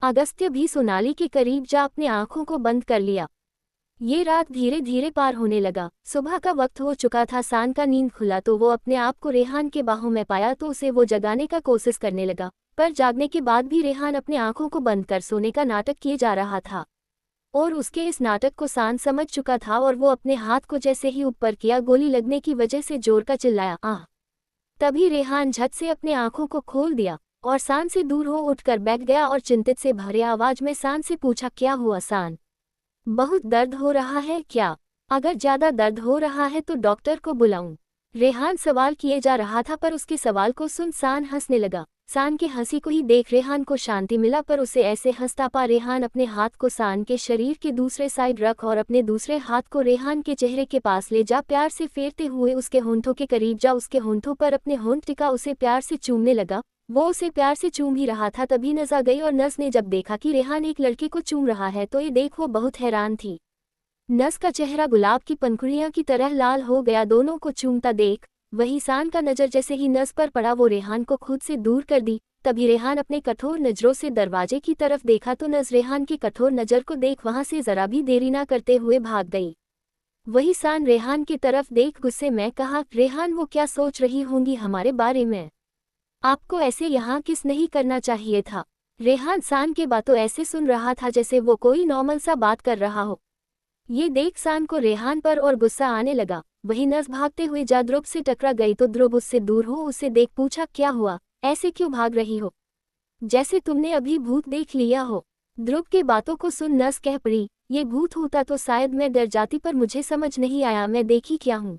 अगस्त्य भी सोनाली के करीब जा अपने आंखों को बंद कर लिया। ये रात धीरे धीरे पार होने लगा। सुबह का वक्त हो चुका था। सान का नींद खुला तो वो अपने आप को रेहान के बाहों में पाया तो उसे वो जगाने का कोशिश करने लगा, पर जागने के बाद भी रेहान अपने आंखों को बंद कर सोने का नाटक किए जा रहा था। और उसके इस नाटक को सान समझ चुका था और वो अपने हाथ को जैसे ही ऊपर किया, गोली लगने की वजह से जोर का चिल्लाया, आह। तभी रेहान झट से अपने आंखों को खोल दिया और सान से दूर हो उठकर बैठ गया और चिंतित से भरे आवाज में सान से पूछा, क्या हुआ सान? बहुत दर्द हो रहा है क्या? अगर ज्यादा दर्द हो रहा है तो डॉक्टर को बुलाऊं? रेहान सवाल किए जा रहा था, पर उसके सवाल को सुन सान हंसने लगा। सान के हंसी को ही देख रेहान को शांति मिला, पर उसे ऐसे हंसता पा रेहान अपने हाथ को सान के शरीर के दूसरे साइड रख और अपने दूसरे हाथ को रेहान के चेहरे के पास ले जा, प्यार से फेरते हुए उसके होंठों के करीब जा उसके होंठों पर अपने होंठ टिका उसे प्यार से चूमने लगा। वो उसे प्यार से चूम ही रहा था तभी नज़ आ गई और नज़ ने जब देखा कि रेहान एक लड़के को चूम रहा है तो ये देख वो बहुत हैरान थी। नज़ का चेहरा गुलाब की पंखुड़ियां की तरह लाल हो गया दोनों को चूमता देख। वही सान का नज़र जैसे ही नज़ पर पड़ा वो रेहान को खुद से दूर कर दी। तभी रेहान अपने कठोर नज़रों से दरवाजे की तरफ देखा तो नज़ रेहान की कठोर नज़र को देख वहां से जरा भी देरी ना करते हुए भाग गई। वही सान रेहान की तरफ देख गुस्से में कहा, रेहान वो क्या सोच रही होंगी हमारे बारे में? आपको ऐसे यहाँ किस नहीं करना चाहिए था। रेहान सान के बातों ऐसे सुन रहा था जैसे वो कोई नॉर्मल सा बात कर रहा हो। ये देख सान को रेहान पर और गुस्सा आने लगा। वही नज़ भागते हुए जा ध्रुव से टकरा गई तो ध्रुव उससे दूर हो उसे देख पूछा, क्या हुआ? ऐसे क्यों भाग रही हो? जैसे तुमने अभी भूत देख लिया हो। ध्रुव के बातों को सुन नज़ कह पड़ी, ये भूत होता तो शायद मैं डर जाती, पर मुझे समझ नहीं आया मैं देखी क्या हूँ।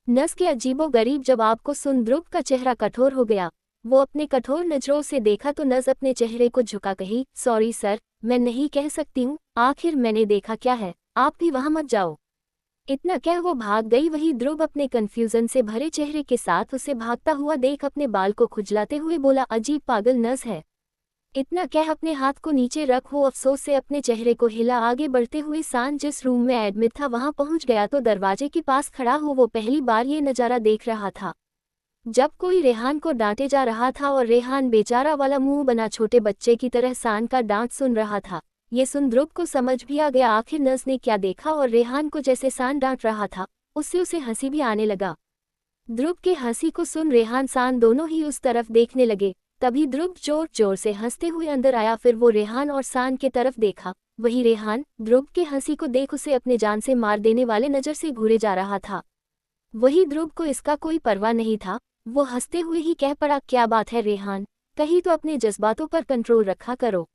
नज़ के अजीबोगरीब जवाब को सुन ध्रुव का चेहरा कठोर हो गया। वो अपने कठोर नजरों से देखा तो नज़ अपने चेहरे को झुका कही, सॉरी सर, मैं नहीं कह सकती हूँ, आखिर मैंने देखा क्या है, आप भी वहां मत जाओ। इतना कह वो भाग गई। वही ध्रुव अपने कंफ्यूजन से भरे चेहरे के साथ उसे भागता हुआ देख अपने बाल को खुजलाते हुए बोला, अजीब पागल नज़ है। इतना कह अपने हाथ को नीचे रख वो अफसोस से अपने चेहरे को हिला। आगे बढ़ते हुए सान जिस रूम में एडमिट था वहां पहुंच गया तो दरवाजे के पास खड़ा हो वो पहली बार ये नज़ारा देख रहा था जब कोई रेहान को डांटे जा रहा था और रेहान बेचारा वाला मुंह बना छोटे बच्चे की तरह सान का डांट सुन रहा था। ये सुन ध्रुव को समझ भी आ गया आखिर नज़ ने क्या देखा और रेहान को जैसे सान डांट रहा था उससे उसे हंसी भी आने लगा। ध्रुव के हंसी को सुन रेहान सान दोनों ही उस तरफ देखने लगे। तभी ध्रुव जोर जोर से हंसते हुए अंदर आया। फिर वो रेहान और सान के तरफ देखा। वही रेहान ध्रुव के हंसी को देख उसे अपने जान से मार देने वाले नज़र से घूरे जा रहा था। वही ध्रुव को इसका कोई परवाह नहीं था। वो हंसते हुए ही कह पड़ा, क्या बात है रेहान, कहीं तो अपने जज्बातों पर कंट्रोल रखा करो।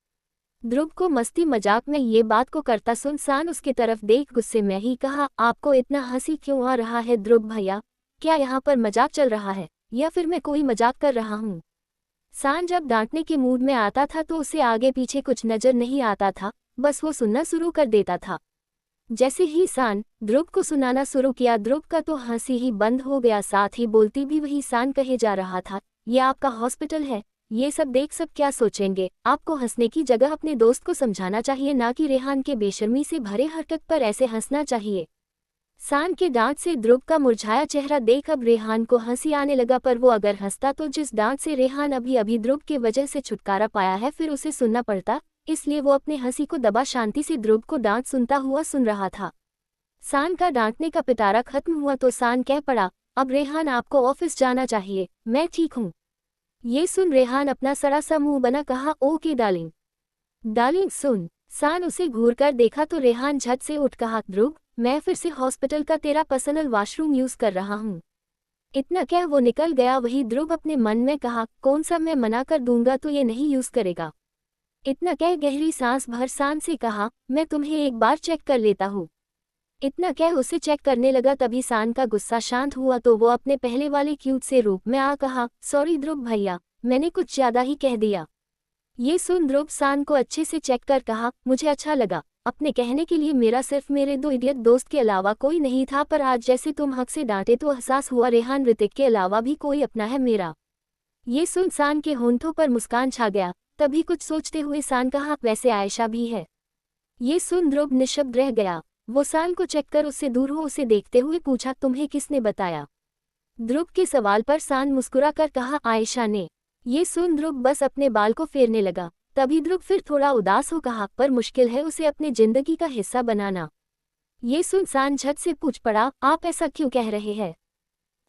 ध्रुव को मस्ती मजाक में ये बात को करता सुन सान उसके तरफ देख गुस्से में ही कहा, आपको इतना हंसी क्यों आ रहा है ध्रुव भैया? क्या यहाँ पर मजाक चल रहा है या फिर मैं कोई मजाक कर रहा हूँ? सान जब डांटने के मूड में आता था तो उसे आगे पीछे कुछ नजर नहीं आता था, बस वो सुनना शुरू कर देता था। जैसे ही सान ध्रुव को सुनाना शुरू किया ध्रुव का तो हंसी ही बंद हो गया, साथ ही बोलती भी वही सान कहे जा रहा था, ये आपका हॉस्पिटल है, ये सब देख सब क्या सोचेंगे? आपको हंसने की जगह अपने दोस्त को समझाना चाहिए, ना कि रेहान के बेशर्मी से भरे हरकत पर ऐसे हंसना चाहिए। सान के डांट से ध्रुव का मुरझाया चेहरा देख अब रेहान को हंसी आने लगा, पर वो अगर हंसता तो जिस डांट से रेहान अभी अभी ध्रुव के वजह से छुटकारा पाया है फिर उसे सुनना पड़ता, इसलिए वो अपने हंसी को दबा शांति से ध्रुव को डांट सुनता हुआ सुन रहा था। सान का डांटने का पिटारा खत्म हुआ तो सान कह पड़ा, अब रेहान आपको ऑफिस जाना चाहिए, मैं ठीक हूँ। ये सुन रेहान अपना सड़ा सा मुंह बना कहा, ओके डार्लिंग। डार्लिंग सुन। सान उसे घूर कर देखा तो रेहान झट से उठ कहा, ध्रुव मैं फिर से हॉस्पिटल का तेरा पर्सनल वॉशरूम यूज कर रहा हूँ। इतना कह वो निकल गया। वही ध्रुव अपने मन में कहा, कौन सा मैं मना कर दूंगा तो ये नहीं यूज करेगा। इतना कह गहरी सांस भर सान से कहा, मैं तुम्हें एक बार चेक कर लेता हूँ। इतना कह उसे चेक करने लगा। तभी सान का गुस्सा शांत हुआ तो वो अपने पहले वाले क्यूट से रूप में आ कहा, सॉरी ध्रुव भैया, मैंने कुछ ज्यादा ही कह दिया। ये सुन ध्रुव सान को अच्छे से चेक कर कहा, मुझे अच्छा लगा, अपने कहने के लिए मेरा सिर्फ मेरे दो इडियट दोस्त के अलावा कोई नहीं था, पर आज जैसे तुम हक से डांटे तो एहसास हुआ रेहान ऋतिक के अलावा भी कोई अपना है मेरा। ये सुन सान के होंठों पर मुस्कान छा गया। तभी कुछ सोचते हुए सान कहा, वैसे आयशा भी है। ये सुन ध्रुव निशब्द रह गया। वो सान को चेक कर उससे दूर हो उसे देखते हुए पूछा, तुम्हें किसने बताया? ध्रुव के सवाल पर सान मुस्कुरा कर कहा, आयशा ने। ये सुन ध्रुव बस अपने बाल को फेरने लगा। तभी ध्रुव फिर थोड़ा उदास हो कहा, पर मुश्किल है उसे अपने जिंदगी का हिस्सा बनाना। ये सुन सान झट से पूछ पड़ा, आप ऐसा क्यों कह रहे हैं?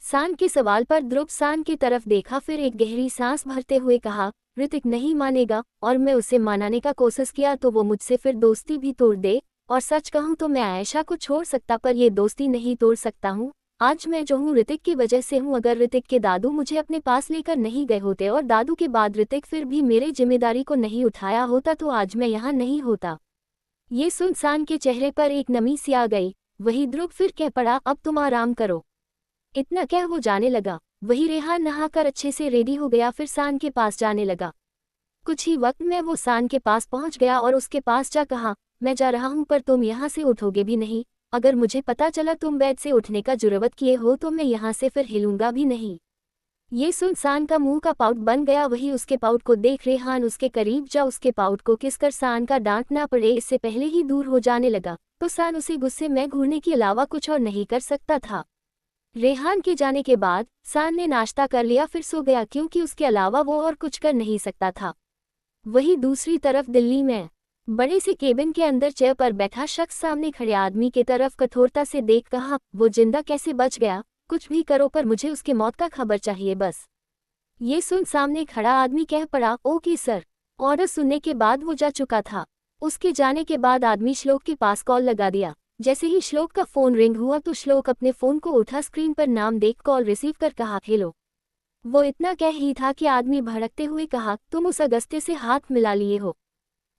सान के सवाल पर ध्रुव सान की तरफ देखा, फिर एक गहरी सांस भरते हुए कहा, ऋतिक नहीं मानेगा, और मैं उसे मनाने का कोशिश किया तो वो मुझसे फिर दोस्ती भी तोड़ दे। और सच कहूँ तो मैं आयशा को छोड़ सकता, पर ये दोस्ती नहीं तोड़ सकता हूँ। आज मैं जो हूँ ऋतिक की वजह से हूँ। अगर ऋतिक के दादू मुझे अपने पास लेकर नहीं गए होते और दादू के बाद ऋतिक फिर भी मेरे जिम्मेदारी को नहीं उठाया होता तो आज मैं यहाँ नहीं होता। ये सुन सान के चेहरे पर एक नमी सी आ गई। वही ध्रुव फिर कह पड़ा, अब तुम आराम करो। इतना कह वो जाने लगा। वही रेहान नहाकर अच्छे से रेडी हो गया, फिर सान के पास जाने लगा। कुछ ही वक्त में वो सान के पास पहुंच गया और उसके पास जा कहा, मैं जा रहा हूं, पर तुम यहाँ से उठोगे भी नहीं। अगर मुझे पता चला तुम बेड से उठने का जुर्रत किए हो तो मैं यहाँ से फिर हिलूंगा भी नहीं। ये सुन सान का मुंह का पाउट बन गया। वही उसके पाउट को देख रेहान उसके करीब जा उसके पाउट को किसकर सान का डांट ना पड़े इससे पहले ही दूर हो जाने लगा, तो सान उसे गुस्से में घूरने के अलावा कुछ और नहीं कर सकता था। रेहान के जाने के बाद सान ने नाश्ता कर लिया, फिर सो गया, क्योंकि उसके अलावा वो और कुछ कर नहीं सकता था। वही दूसरी तरफ दिल्ली में बड़े से केबिन के अंदर चेयर पर बैठा शख्स सामने खड़े आदमी की तरफ कठोरता से देख कहा, वो जिंदा कैसे बच गया? कुछ भी करो पर मुझे उसके मौत का खबर चाहिए बस। ये सुन सामने खड़ा आदमी कह पड़ा, ओके सर। ऑर्डर सुनने के बाद वो जा चुका था। उसके जाने के बाद आदमी श्लोक के पास कॉल लगा दिया। जैसे ही श्लोक का फोन रिंग हुआ तो श्लोक अपने फोन को उठा, स्क्रीन पर नाम देख कॉल रिसीव कर कहा, हेलो। वो इतना कह ही था कि आदमी भड़कते हुए कहा, तुम उस अगस्त्य से हाथ मिला लिए हो?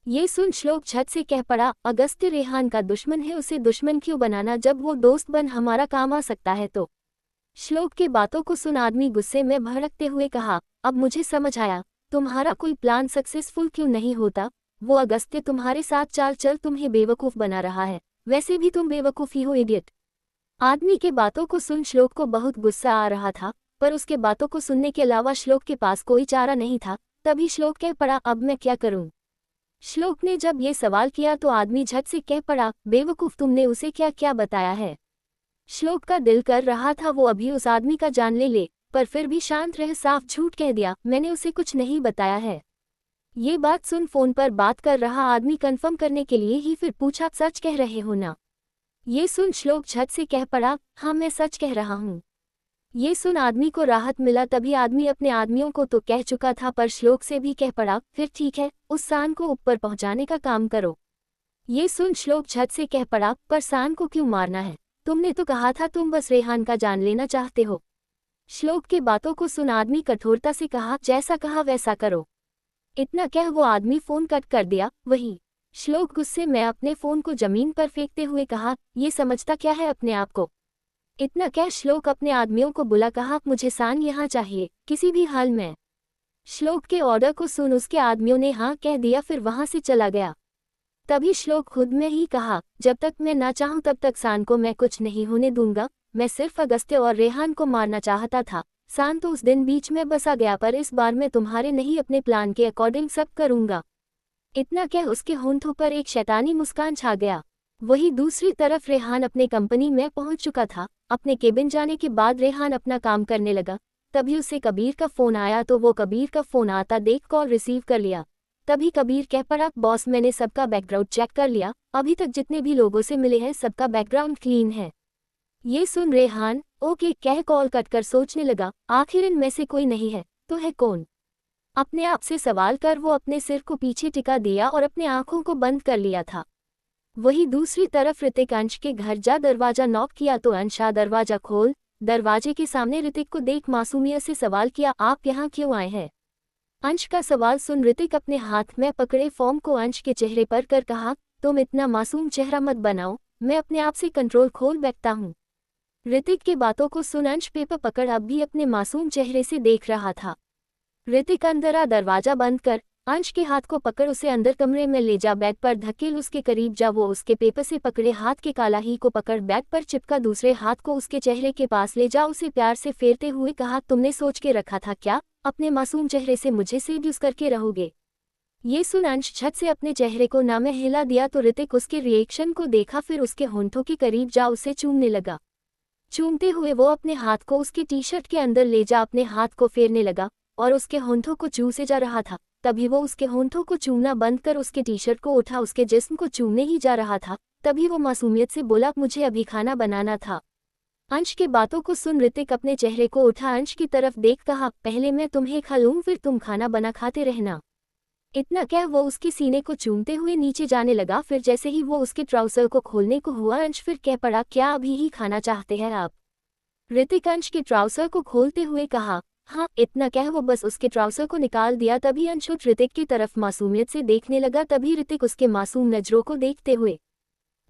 ये सुन श्लोक झट से कह पड़ा, अगस्त्य रेहान का दुश्मन है, उसे दुश्मन क्यों बनाना जब वो दोस्त बन हमारा काम आ सकता है तो। श्लोक के बातों को सुन आदमी गुस्से में भड़कते हुए कहा, अब मुझे समझ आया, तुम्हारा कोई प्लान सक्सेसफुल क्यों नहीं होता। वो अगस्त्य तुम्हारे साथ चाल चल तुम्हें बेवकूफ़ बना रहा है, वैसे भी तुम बेवकूफ़ ही हो, इडियट। आदमी के बातों को सुन श्लोक को बहुत गुस्सा आ रहा था, पर उसके बातों को सुनने के अलावा श्लोक के पास कोई चारा नहीं था। तभी श्लोक कह पड़ा, अब मैं क्या करूं? श्लोक ने जब ये सवाल किया तो आदमी झट से कह पड़ा, बेवकूफ़, तुमने उसे क्या क्या बताया है? श्लोक का दिल कर रहा था वो अभी उस आदमी का जान ले, पर फिर भी शांत रह साफ झूठ कह दिया, मैंने उसे कुछ नहीं बताया है। ये बात सुन फोन पर बात कर रहा आदमी कंफर्म करने के लिए ही फिर पूछा, सच कह रहे हो ना? ये सुन श्लोक झट से कह पड़ा, हाँ मैं सच कह रहा हूँ। ये सुन आदमी को राहत मिला। तभी आदमी अपने आदमियों को तो कह चुका था, पर श्लोक से भी कह पड़ा, फिर ठीक है, उस सान को ऊपर पहुंचाने का काम करो। ये सुन श्लोक झट से कह पड़ा, पर सान को क्यों मारना है? तुमने तो कहा था तुम बस रेहान का जान लेना चाहते हो। श्लोक की बातों को सुन आदमी कठोरता से कहा, जैसा कहा वैसा करो। इतना कह वो आदमी फोन कट कर दिया। वही श्लोक गुस्से में अपने फोन को जमीन पर फेंकते हुए कहा, ये समझता क्या है अपने आप को? इतना कह श्लोक अपने आदमियों को बुला कहा, मुझे सान यहाँ चाहिए, किसी भी हाल में। श्लोक के ऑर्डर को सुन उसके आदमियों ने हाँ कह दिया, फिर वहां से चला गया। तभी श्लोक खुद में ही कहा, जब तक मैं ना चाहूं तब तक सान को मैं कुछ नहीं होने दूंगा। मैं सिर्फ अगस्त्य और रेहान को मारना चाहता था। सान तो उस दिन बीच में बसा गया, पर इस बार मैं तुम्हारे नहीं अपने प्लान के अकॉर्डिंग सब करूंगा। इतना कह उसके होंठों पर एक शैतानी मुस्कान छा गया। वही दूसरी तरफ रेहान अपने कंपनी में पहुंच चुका था। अपने केबिन जाने के बाद रेहान अपना काम करने लगा। तभी उसे कबीर का फोन आया तो वो कबीर का फोन आता देख कॉल रिसीव कर लिया। तभी कबीर कह पड़ा, बॉस मैंने सबका बैकग्राउंड चेक कर लिया, अभी तक जितने भी लोगों से मिले हैं सबका बैकग्राउंड क्लीन है। ये सुन रेहान ओके कह कॉल कट कर सोचने लगा, आखिर इनमें से कोई नहीं है तो है कौन? अपने आप से सवाल कर वो अपने सिर को पीछे टिका दिया और अपने आंखों को बंद कर लिया था। वही दूसरी तरफ ऋतिक अंश के घर जा दरवाजा नॉक किया तो अंश आ दरवाजा खोल। दरवाजे के सामने ऋतिक को देख मासूमियत से सवाल किया, आप यहाँ क्यों आए हैं? अंश का सवाल सुन ऋतिक अपने हाथ में पकड़े फॉर्म को अंश के चेहरे पर कर कहा, तुम इतना मासूम चेहरा मत बनाओ, मैं अपने आप से कंट्रोल खोल बैठता हूँ। ऋतिक की बातों को सुन अंश पेपर पकड़ अब भी अपने मासूम चेहरे से देख रहा था। ऋतिक अंदर आ दरवाजा बंद कर अंश के हाथ को पकड़ उसे अंदर कमरे में ले जा, बेड पर धकेल उसके करीब जा। वो उसके पेपर से पकड़े हाथ के काला ही को पकड़ बेड पर चिपका दूसरे हाथ को उसके चेहरे के पास ले जा, उसे प्यार से फेरते हुए कहा, तुमने सोच के रखा था क्या अपने मासूम चेहरे से मुझे सेड्यूस करके रहोगे? ये सुन अंश झट से अपने चेहरे को नामे हिला दिया तो ऋतिक उसके रिएक्शन को देखा, फिर उसके होंठों के करीब जा उसे चूमने लगा। चूमते हुए वो अपने हाथ को उसकी टी शर्ट के अंदर ले जा अपने हाथ को फेरने लगा और उसके होंठों को चूसे जा रहा था। तभी वो उसके होंठों को चूमना बंद कर उसके टी शर्ट को उठा उसके जिस्म को चूमने ही जा रहा था, तभी वो मासूमियत से बोला, मुझे अभी खाना बनाना था। अंश के बातों को सुन ऋतिक अपने चेहरे को उठा अंश की तरफ देख कहा, पहले मैं तुम्हें खा लूं फिर तुम खाना बना खाते रहना। इतना कह वो उसके सीने को चूमते हुए नीचे जाने लगा। फिर जैसे ही वो उसके ट्राउसर को खोलने को हुआ अंश फिर कह पड़ा, क्या अभी ही खाना चाहते हैं आप? ऋतिक अंश के ट्राउसर को खोलते हुए कहा, हाँ। इतना कह वो बस उसके ट्राउसर को निकाल दिया। तभी अंश उठ ऋतिक की तरफ मासूमियत से देखने लगा। तभी ऋतिक उसके मासूम नजरों को देखते हुए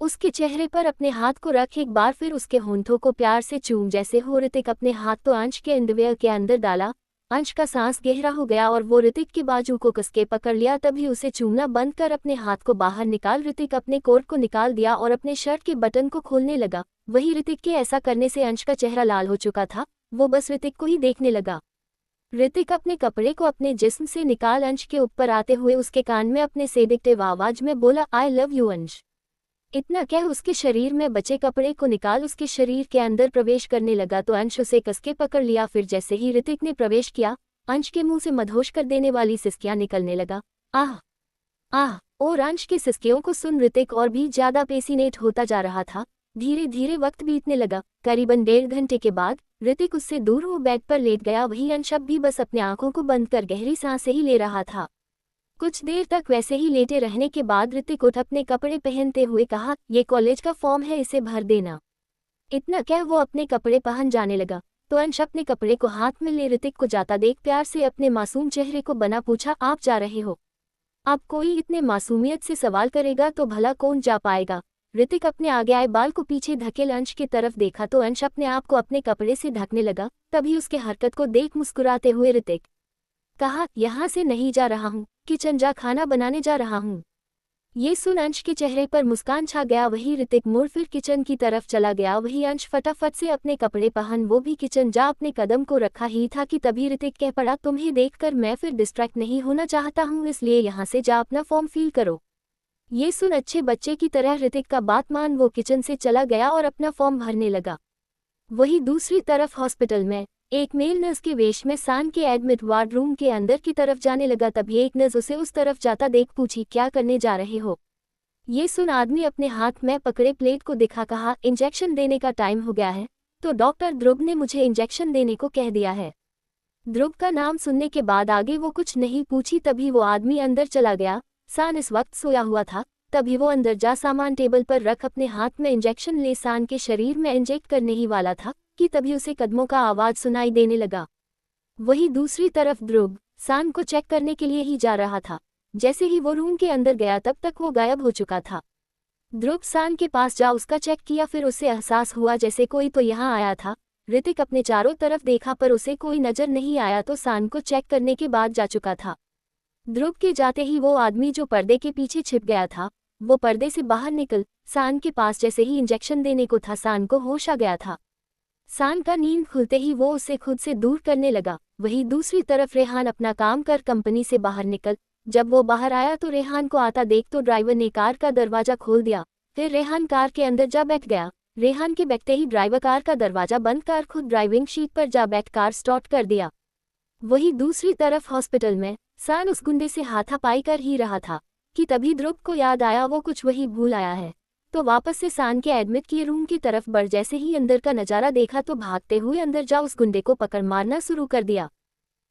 उसके चेहरे पर अपने हाथ को रख एक बार फिर उसके होंठों को प्यार से चूम जैसे हो ऋतिक अपने हाथ तो अंश के अंडरवियर के अंदर डाला। अंश का सांस गहरा हो गया और वो ऋतिक के बाजू को कसके पकड़ लिया। तभी उसे चूमना बंद कर अपने हाथ को बाहर निकाल ऋतिक अपने कोट को निकाल दिया और अपने शर्ट के बटन को खोलने लगा। वही ऋतिक के ऐसा करने से अंश का चेहरा लाल हो चुका था, वो बस ऋतिक को ही देखने लगा। ऋतिक अपने कपड़े को अपने जिस्म से निकाल अंश के ऊपर आते हुए उसके कान में अपने सेडिक्टिव आवाज में बोला, आई लव यू अंश। इतना कह उसके शरीर में बचे कपड़े को निकाल उसके शरीर के अंदर प्रवेश करने लगा तो अंश उसे कसके पकड़ लिया। फिर जैसे ही ऋतिक ने प्रवेश किया अंश के मुंह से मदहोश कर देने वाली सिसकियां निकलने लगा। आह आह। और अंश की सिसकियों को सुन ऋतिक और भी ज्यादा पेसिनेट होता जा रहा था। धीरे धीरे वक्त बीतने लगा। करीबन 1.5 घंटे के बाद ऋतिक उससे दूर हो बेड पर लेट गया। वही अंश अब भी बस अपनी आंखों को बंद कर गहरी सांसें ही ले रहा था। कुछ देर तक वैसे ही लेटे रहने के बाद ऋतिक उठ अपने कपड़े पहनते हुए कहा, ये कॉलेज का फॉर्म है, इसे भर देना। इतना कह वो अपने कपड़े पहन जाने लगा तो अंश अपने कपड़े को हाथ में ले ऋतिक को जाता देख प्यार से अपने मासूम चेहरे को बना पूछा, आप जा रहे हो? अब कोई इतने मासूमियत से सवाल करेगा तो भला कौन जा पाएगा? ऋतिक अपने आगे आए बाल को पीछे धकेल अंश की तरफ देखा तो अंश अपने आप को अपने कपड़े से ढकने लगा। तभी उसके हरकत को देख मुस्कुराते हुए ऋतिक कहा, यहाँ से नहीं जा रहा हूँ, किचन जा खाना बनाने जा रहा हूँ। ये सुन अंश के चेहरे पर मुस्कान छा गया। वही ऋतिक मुड़ फिर किचन की तरफ चला गया। वही अंश फटाफट से अपने कपड़े पहन वो भी किचन जा अपने कदम को रखा ही था कि तभी ऋतिक कह पड़ा, तुम्हें देखकर मैं फिर डिस्ट्रैक्ट नहीं होना चाहता हूँ, इसलिए यहाँ से जा अपना फॉर्म फिल करो। ये सुन अच्छे बच्चे की तरह ऋतिक का बात मान वो किचन से चला गया और अपना फॉर्म भरने लगा। वही दूसरी तरफ हॉस्पिटल में एक मेल नर्स के वेश में सान के एडमिट वार्ड रूम के अंदर की तरफ जाने लगा। तभी एक नर्स उसे उस तरफ जाता देख पूछी, क्या करने जा रहे हो? ये सुन आदमी अपने हाथ में पकड़े प्लेट को दिखा कहा, इंजेक्शन देने का टाइम हो गया है, तो डॉक्टर ध्रुव ने मुझे इंजेक्शन देने को कह दिया है। ध्रुव का नाम सुनने के बाद आगे वो कुछ नहीं पूछी। तभी वो आदमी अंदर चला गया। सान इस वक्त सोया हुआ था। तभी वो अंदर जा सामान टेबल पर रख अपने हाथ में इंजेक्शन ले सान के शरीर में इंजेक्ट करने ही वाला था कि तभी उसे कदमों का आवाज सुनाई देने लगा। वही दूसरी तरफ ध्रुव सान को चेक करने के लिए ही जा रहा था। जैसे ही वो रूम के अंदर गया तब तक वो गायब हो चुका था। ध्रुव सान के पास जा उसका चेक किया। फिर उसे एहसास हुआ जैसे कोई तो यहाँ आया था। ऋतिक अपने चारों तरफ देखा पर उसे कोई नजर नहीं आया तो सान को चेक करने के बाद जा चुका था। ध्रुव के जाते ही वो आदमी जो पर्दे के पीछे छिप गया था वो पर्दे से बाहर निकल सान के पास जैसे ही इंजेक्शन देने को था सान को होश आ गया था। सान का नींद खुलते ही वो उसे खुद से दूर करने लगा। वहीं दूसरी तरफ रेहान अपना काम कर कंपनी से बाहर निकल जब वो बाहर आया तो रेहान को आता देख तो ड्राइवर ने कार का दरवाजा खोल दिया। फिर रेहान कार के अंदर जा बैठ गया। रेहान के बैठते ही ड्राइवर कार का दरवाजा बंद कर खुद ड्राइविंग सीट पर जा बैठ कार स्टार्ट कर दिया। वहीं दूसरी तरफ हॉस्पिटल में सान उस गुंडे से हाथापाई कर ही रहा था कि तभी ध्रुव को याद आया वो कुछ वही भूल आया है, तो वापस से सान के एडमिट किए रूम की तरफ बढ़ जैसे ही अंदर का नजारा देखा तो भागते हुए अंदर जा उस गुंडे को पकड़ मारना शुरू कर दिया।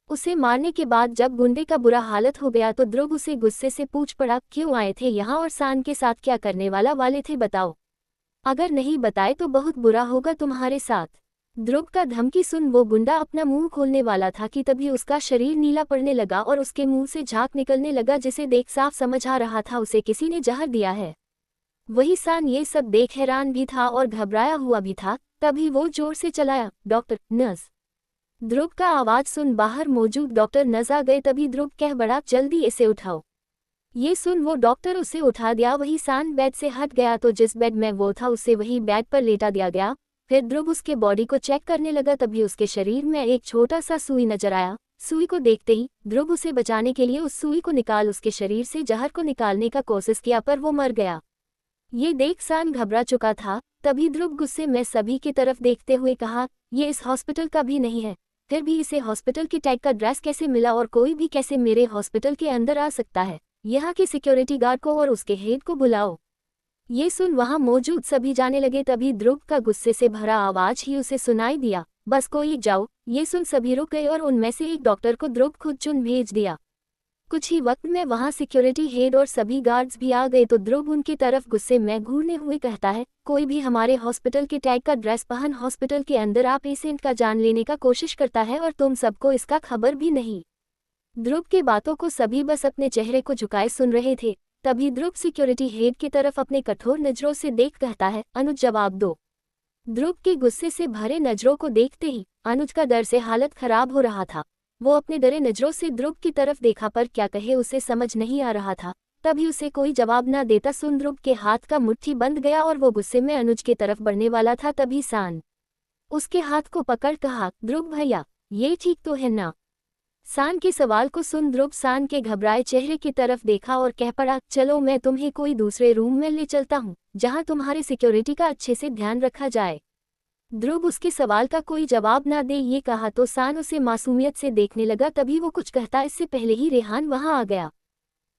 उसे मारने के बाद जब गुंडे का बुरा हालत हो गया तो ध्रुव उसे गुस्से से पूछ पड़ा, क्यों आए थे यहाँ और सान के साथ क्या करने वाले थे, बताओ। अगर नहीं बताए तो बहुत बुरा होगा तुम्हारे साथ। ध्रुव का धमकी सुन वो गुंडा अपना मुंह खोलने वाला था कि तभी उसका शरीर नीला पड़ने लगा और उसके मुंह से झाग निकलने लगा जिसे देख साफ समझ आ रहा था उसे किसी ने जहर दिया है। वही सान ये सब देख हैरान भी था और घबराया हुआ भी था। तभी वो जोर से चलाया, डॉक्टर, नर्स। ध्रुव का आवाज सुन बाहर मौजूद डॉक्टर नर्स आ गए। तभी ध्रुव कह बड़ा, जल्दी इसे उठाओ। ये सुन वो डॉक्टर उसे उठा दिया। वही सान बेड से हट गया तो जिस बेड में वो था उसे वही बेड पर लेटा दिया गया। फिर ध्रुव उसके बॉडी को चेक करने लगा। तभी उसके शरीर में एक छोटा सा सुई नजर आया। सुई को देखते ही ध्रुव उसे बचाने के लिए उस सुई को निकाल उसके शरीर से जहर को निकालने का कोशिश किया पर वो मर गया। ये देख सान घबरा चुका था। तभी ध्रुव गुस्से में सभी की तरफ देखते हुए कहा, ये इस हॉस्पिटल का भी नहीं है, फिर भी इसे हॉस्पिटल की टैग का ड्रेस कैसे मिला और कोई भी कैसे मेरे हॉस्पिटल के अंदर आ सकता है? यहाँ के सिक्योरिटी गार्ड को और उसके हेड को बुलाओ। ये सुन वहां मौजूद सभी जाने लगे। तभी ध्रुव का गुस्से से भरा आवाज ही उसे सुनाई दिया, बस कोई जाओ। ये सुन सभी रुक गए और उनमें से एक डॉक्टर को ध्रुव खुद चुन भेज दिया। कुछ ही वक्त में वहां सिक्योरिटी हेड और सभी गार्ड्स भी आ गए तो ध्रुव उनकी तरफ गुस्से में घूरने हुए कहता है, कोई भी हमारे हॉस्पिटल के टैग का ड्रेस पहन हॉस्पिटल के अंदर आ पेशेंट का जान लेने का कोशिश करता है और तुम सबको इसका खबर भी नहीं। ध्रुव की बातों को सभी बस अपने चेहरे को झुकाए सुन रहे थे। तभी ध्रुव सिक्योरिटी हेड की तरफ अपने कठोर नजरों से देख कहता है, अनुज जवाब दो। ध्रुव के गुस्से से भरे नजरों को देखते ही अनुज का डर से हालत खराब हो रहा था। वो अपने डरे नजरों से ध्रुव की तरफ देखा पर क्या कहे उसे समझ नहीं आ रहा था। तभी उसे कोई जवाब न देता सुन ध्रुव के हाथ का मुट्ठी बंद गया और वो गुस्से में अनुज की तरफ बढ़ने वाला था। तभी सान उसके हाथ को पकड़ कहा, ध्रुव भैया ये ठीक तो है ना? सान के सवाल को सुन ध्रुव सान के घबराए चेहरे की तरफ देखा और कह पड़ा, चलो मैं तुम्हें कोई दूसरे रूम में ले चलता हूँ जहाँ तुम्हारे सिक्योरिटी का अच्छे से ध्यान रखा जाए। ध्रुव उसके सवाल का कोई जवाब ना दे ये कहा तो सान उसे मासूमियत से देखने लगा। तभी वो कुछ कहता इससे पहले ही रेहान वहां आ गया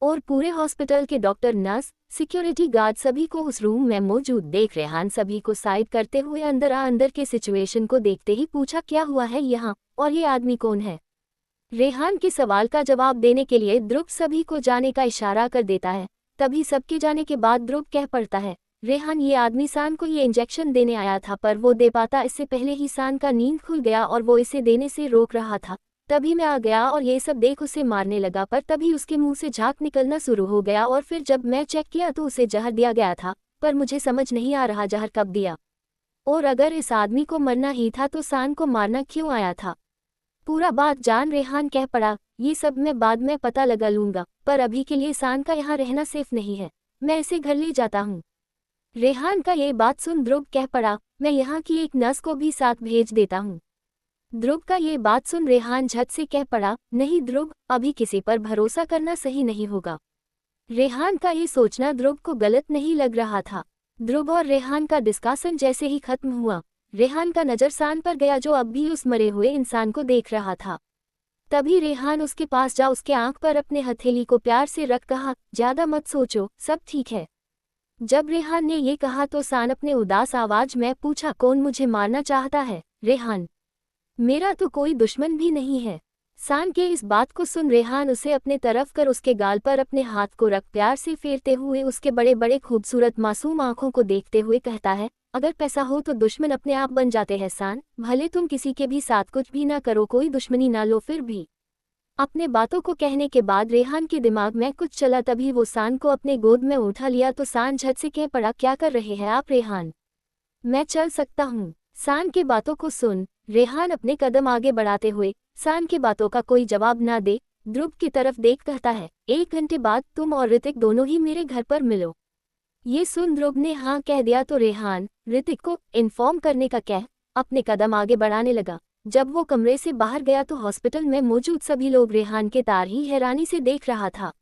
और पूरे हॉस्पिटल के डॉक्टर, नर्स, सिक्योरिटी गार्ड सभी को उस रूम में मौजूद देख रेहान सभी को साइड करते हुए अंदर के सिचुएशन को देखते ही पूछा, क्या हुआ है यहाँ और ये आदमी कौन है? रेहान के सवाल का जवाब देने के लिए ध्रुव सभी को जाने का इशारा कर देता है। तभी सबके जाने के बाद ध्रुव कह पड़ता है, रेहान ये आदमी सान को ये इंजेक्शन देने आया था पर वो दे पाता इससे पहले ही सान का नींद खुल गया और वो इसे देने से रोक रहा था। तभी मैं आ गया और ये सब देख उसे मारने लगा पर तभी उसके मुंह से झाग निकलना शुरू हो गया और फिर जब मैं चेक किया तो उसे जहर दिया गया था पर मुझे समझ नहीं आ रहा जहर कब दिया और अगर इस आदमी को मरना ही था तो सान को मारना क्यों आया था? पूरा बात जान रेहान कह पड़ा, ये सब मैं बाद में पता लगा लूंगा पर अभी के लिए सान का यहाँ रहना सेफ नहीं है, मैं इसे घर ले जाता हूँ। रेहान का ये बात सुन ध्रुव कह पड़ा, मैं यहाँ की एक नर्स को भी साथ भेज देता हूँ। ध्रुव का ये बात सुन रेहान झट से कह पड़ा, नहीं ध्रुव, अभी किसी पर भरोसा करना सही नहीं होगा। रेहान का ये सोचना ध्रुव को गलत नहीं लग रहा था। ध्रुव और रेहान का डिस्कशन जैसे ही खत्म हुआ, रेहान का नजर सान पर गया जो अब भी उस मरे हुए इंसान को देख रहा था। तभी रेहान उसके पास जा उसके आंख पर अपने हथेली को प्यार से रख कहा, ज्यादा मत सोचो, सब ठीक है। जब रेहान ने ये कहा तो सान अपने उदास आवाज में पूछा, कौन मुझे मारना चाहता है? रेहान, मेरा तो कोई दुश्मन भी नहीं है। सान के इस बात को सुन रेहान उसे अपने तरफ कर उसके गाल पर अपने हाथ को रख प्यार से फेरते हुए उसके बड़े बड़े खूबसूरत मासूम आंखों को देखते हुए कहता है, अगर पैसा हो तो दुश्मन अपने आप बन जाते हैं सान, भले तुम किसी के भी साथ कुछ भी ना करो, कोई दुश्मनी ना लो फिर भी। अपने बातों को कहने के बाद रेहान के दिमाग में कुछ चला। तभी वो सान को अपने गोद में उठा लिया तो सान झट से कह पड़ा, क्या कर रहे हैं आप रेहान? मैं चल सकता हूँ। सान के बातों को सुन रेहान अपने कदम आगे बढ़ाते हुए सान की बातों का कोई जवाब ना दे ध्रुव की तरफ देख कहता है, 1 घंटे बाद तुम और ऋतिक दोनों ही मेरे घर पर मिलो। ये सुन ध्रुव ने हाँ कह दिया तो रेहान ऋतिक को इन्फॉर्म करने का कह अपने कदम आगे बढ़ाने लगा। जब वो कमरे से बाहर गया तो हॉस्पिटल में मौजूद सभी लोग रेहान के तार ही हैरानी से देख रहा था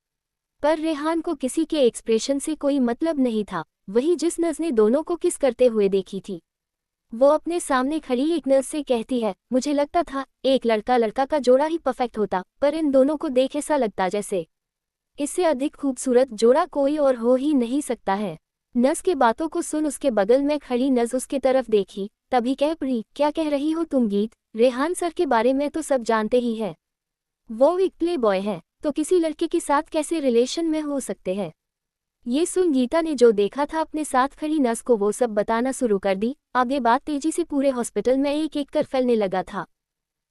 पर रेहान को किसी के एक्सप्रेशन से कोई मतलब नहीं था। वही जिस नर्स ने दोनों को किस करते हुए देखी थी वो अपने सामने खड़ी एक नर्स से कहती है, मुझे लगता था एक लड़का लड़का का जोड़ा ही परफेक्ट होता पर इन दोनों को देख ऐसा लगता जैसे इससे अधिक खूबसूरत जोड़ा कोई और हो ही नहीं सकता है। नर्स के बातों को सुन उसके बगल में खड़ी नर्स उसके तरफ देखी, तभी कह पड़ी, क्या कह रही हो तुम गीत? रेहान सर के बारे में तो सब जानते ही है, वो एक प्ले बॉय है तो किसी लड़के के साथ कैसे रिलेशन में हो सकते हैं? ये सुन गीता ने जो देखा था अपने साथ खड़ी नर्स को वो सब बताना शुरू कर दी। आगे बात तेजी से पूरे हॉस्पिटल में एक एक कर फैलने लगा था।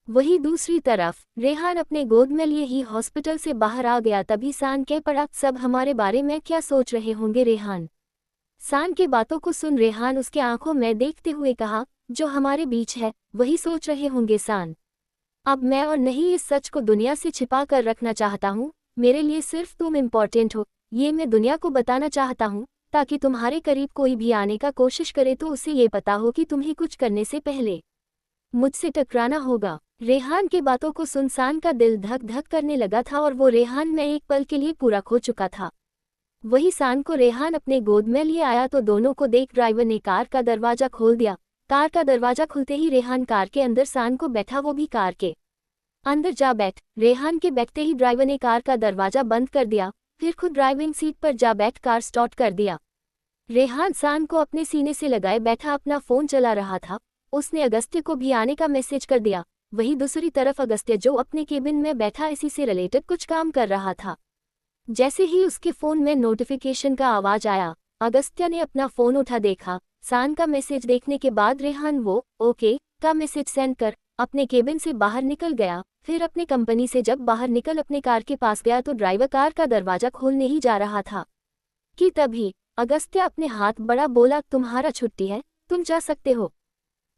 वही दूसरी तरफ रेहान अपने गोद में लिए ही हॉस्पिटल से बाहर आ गया। तभी सान कह पड़ा, सब हमारे बारे में क्या सोच रहे होंगे रेहान? सान के बातों को सुन रेहान उसके आंखों में देखते हुए कहा, जो हमारे बीच है वही सोच रहे होंगे सान। अब मैं और नहीं इस सच को दुनिया से छिपा कर रखना चाहता हूँ। मेरे लिए सिर्फ तुम इम्पोर्टेंट हो, ये मैं दुनिया को बताना चाहता हूँ ताकि तुम्हारे करीब कोई भी आने का कोशिश करे तो उसे ये पता हो कि तुम्हें कुछ करने से पहले मुझसे टकराना होगा। रेहान के बातों को सुन सान का दिल धक धक करने लगा था और वो रेहान में एक पल के लिए पूरा खो चुका था। वही सान को रेहान अपने गोद में लिए आया तो दोनों को देख ड्राइवर ने कार का दरवाजा खोल दिया। कार का दरवाजा खुलते ही रेहान कार के अंदर सान को बैठा, वो भी कार के अंदर जा बैठ। रेहान के बैठते ही ड्राइवर ने कार का दरवाजा बंद कर दिया, फिर खुद ड्राइविंग सीट पर जा बैठ कार स्टार्ट कर दिया। रेहान सान को अपने सीने से लगाए बैठा अपना फोन चला रहा था। उसने अगस्त्य को भी आने का मैसेज कर दिया। वहीं दूसरी तरफ अगस्त्य जो अपने केबिन में बैठा इसी से रिलेटेड कुछ काम कर रहा था। जैसे ही उसके फोन में नोटिफिकेशन का आवाज आया, अगस्त्य ने अपना फोन उठा देखा। सान का मैसेज देखने के बाद रेहान वो ओके का मैसेज सेंड कर अपने केबिन से बाहर निकल गया। फिर अपने कंपनी से जब बाहर निकल अपने कार के पास गया तो ड्राइवर कार का दरवाजा खोलने ही जा रहा था कि तभी अगस्त्य अपने हाथ बढ़ा, बोला तुम्हारा छुट्टी है, तुम जा सकते हो।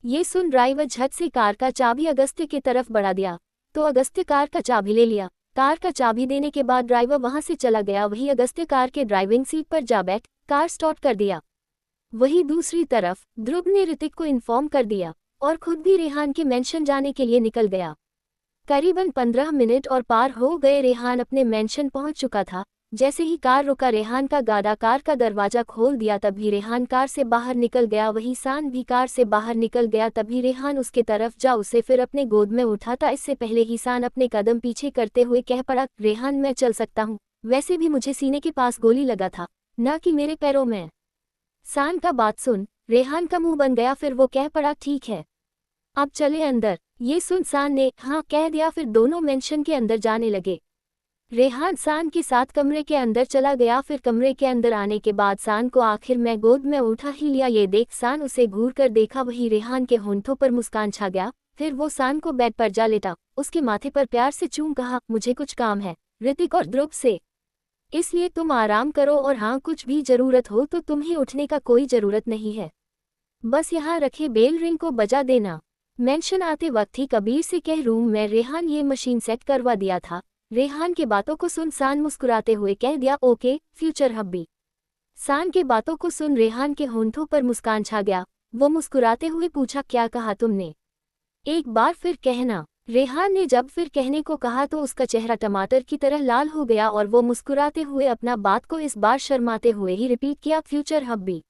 ये सुन ड्राइवर झट से कार का चाबी अगस्त्य की तरफ बढ़ा दिया तो अगस्त्य कार का चाबी ले लिया। कार का चाबी देने के बाद ड्राइवर वहां से चला गया। वही अगस्त्य कार के ड्राइविंग सीट पर जा बैठ कार स्टार्ट कर दिया। वही दूसरी तरफ ध्रुव ने ऋतिक को इन्फॉर्म कर दिया और खुद भी रेहान के मेंशन जाने के लिए निकल गया। करीबन 15 मिनट और पार हो गए। रेहान अपने मेंशन पहुंच चुका था। जैसे ही कार रुका रेहान का गाड़ा कार का दरवाजा खोल दिया, तभी रेहान कार से बाहर निकल गया। वही सान भी कार से बाहर निकल गया। तभी रेहान उसके तरफ जा उसे फिर अपने गोद में उठाता। इससे पहले ही सान अपने कदम पीछे करते हुए कह पड़ा, रेहान मैं चल सकता हूँ, वैसे भी मुझे सीने के पास गोली लगा था, ना कि मेरे पैरों में। सान का बात सुन रेहान का मुंह बन गया। फिर वो कह पड़ा, ठीक है अब चले अंदर। ये सुन सान ने हाँ कह दिया। फिर दोनों मेंशन के अंदर जाने लगे। रेहान सान के साथ कमरे के अंदर चला गया। फिर कमरे के अंदर आने के बाद सान को आखिर में गोद में उठा ही लिया। ये देख सान उसे घूर कर देखा। वही रेहान के होंठों पर मुस्कान छा गया। फिर वो सान को बेड पर जा लेटा, उसके माथे पर प्यार से चूम कहा, मुझे कुछ काम है ऋतिक और ध्रुव से, इसलिए तुम आराम करो और हाँ कुछ भी जरूरत हो तो तुम्हें उठने का कोई जरूरत नहीं है, बस यहाँ रखे बेल रिंग को बजा देना। मेंशन आते वक्त ही कबीर से कह रूम में रेहान ये मशीन सेट करवा दिया था। रेहान के बातों को सुन सान मुस्कुराते हुए कह दिया, ओके फ्यूचर हब्बी। सान के बातों को सुन रेहान के होंठों पर मुस्कान छा गया। वो मुस्कुराते हुए पूछा, क्या कहा तुमने, एक बार फिर कहना। रेहान ने जब फिर कहने को कहा तो उसका चेहरा टमाटर की तरह लाल हो गया और वो मुस्कुराते हुए अपना बात को इस बार शर्माते हुए ही रिपीट किया, फ्यूचर हब्बी।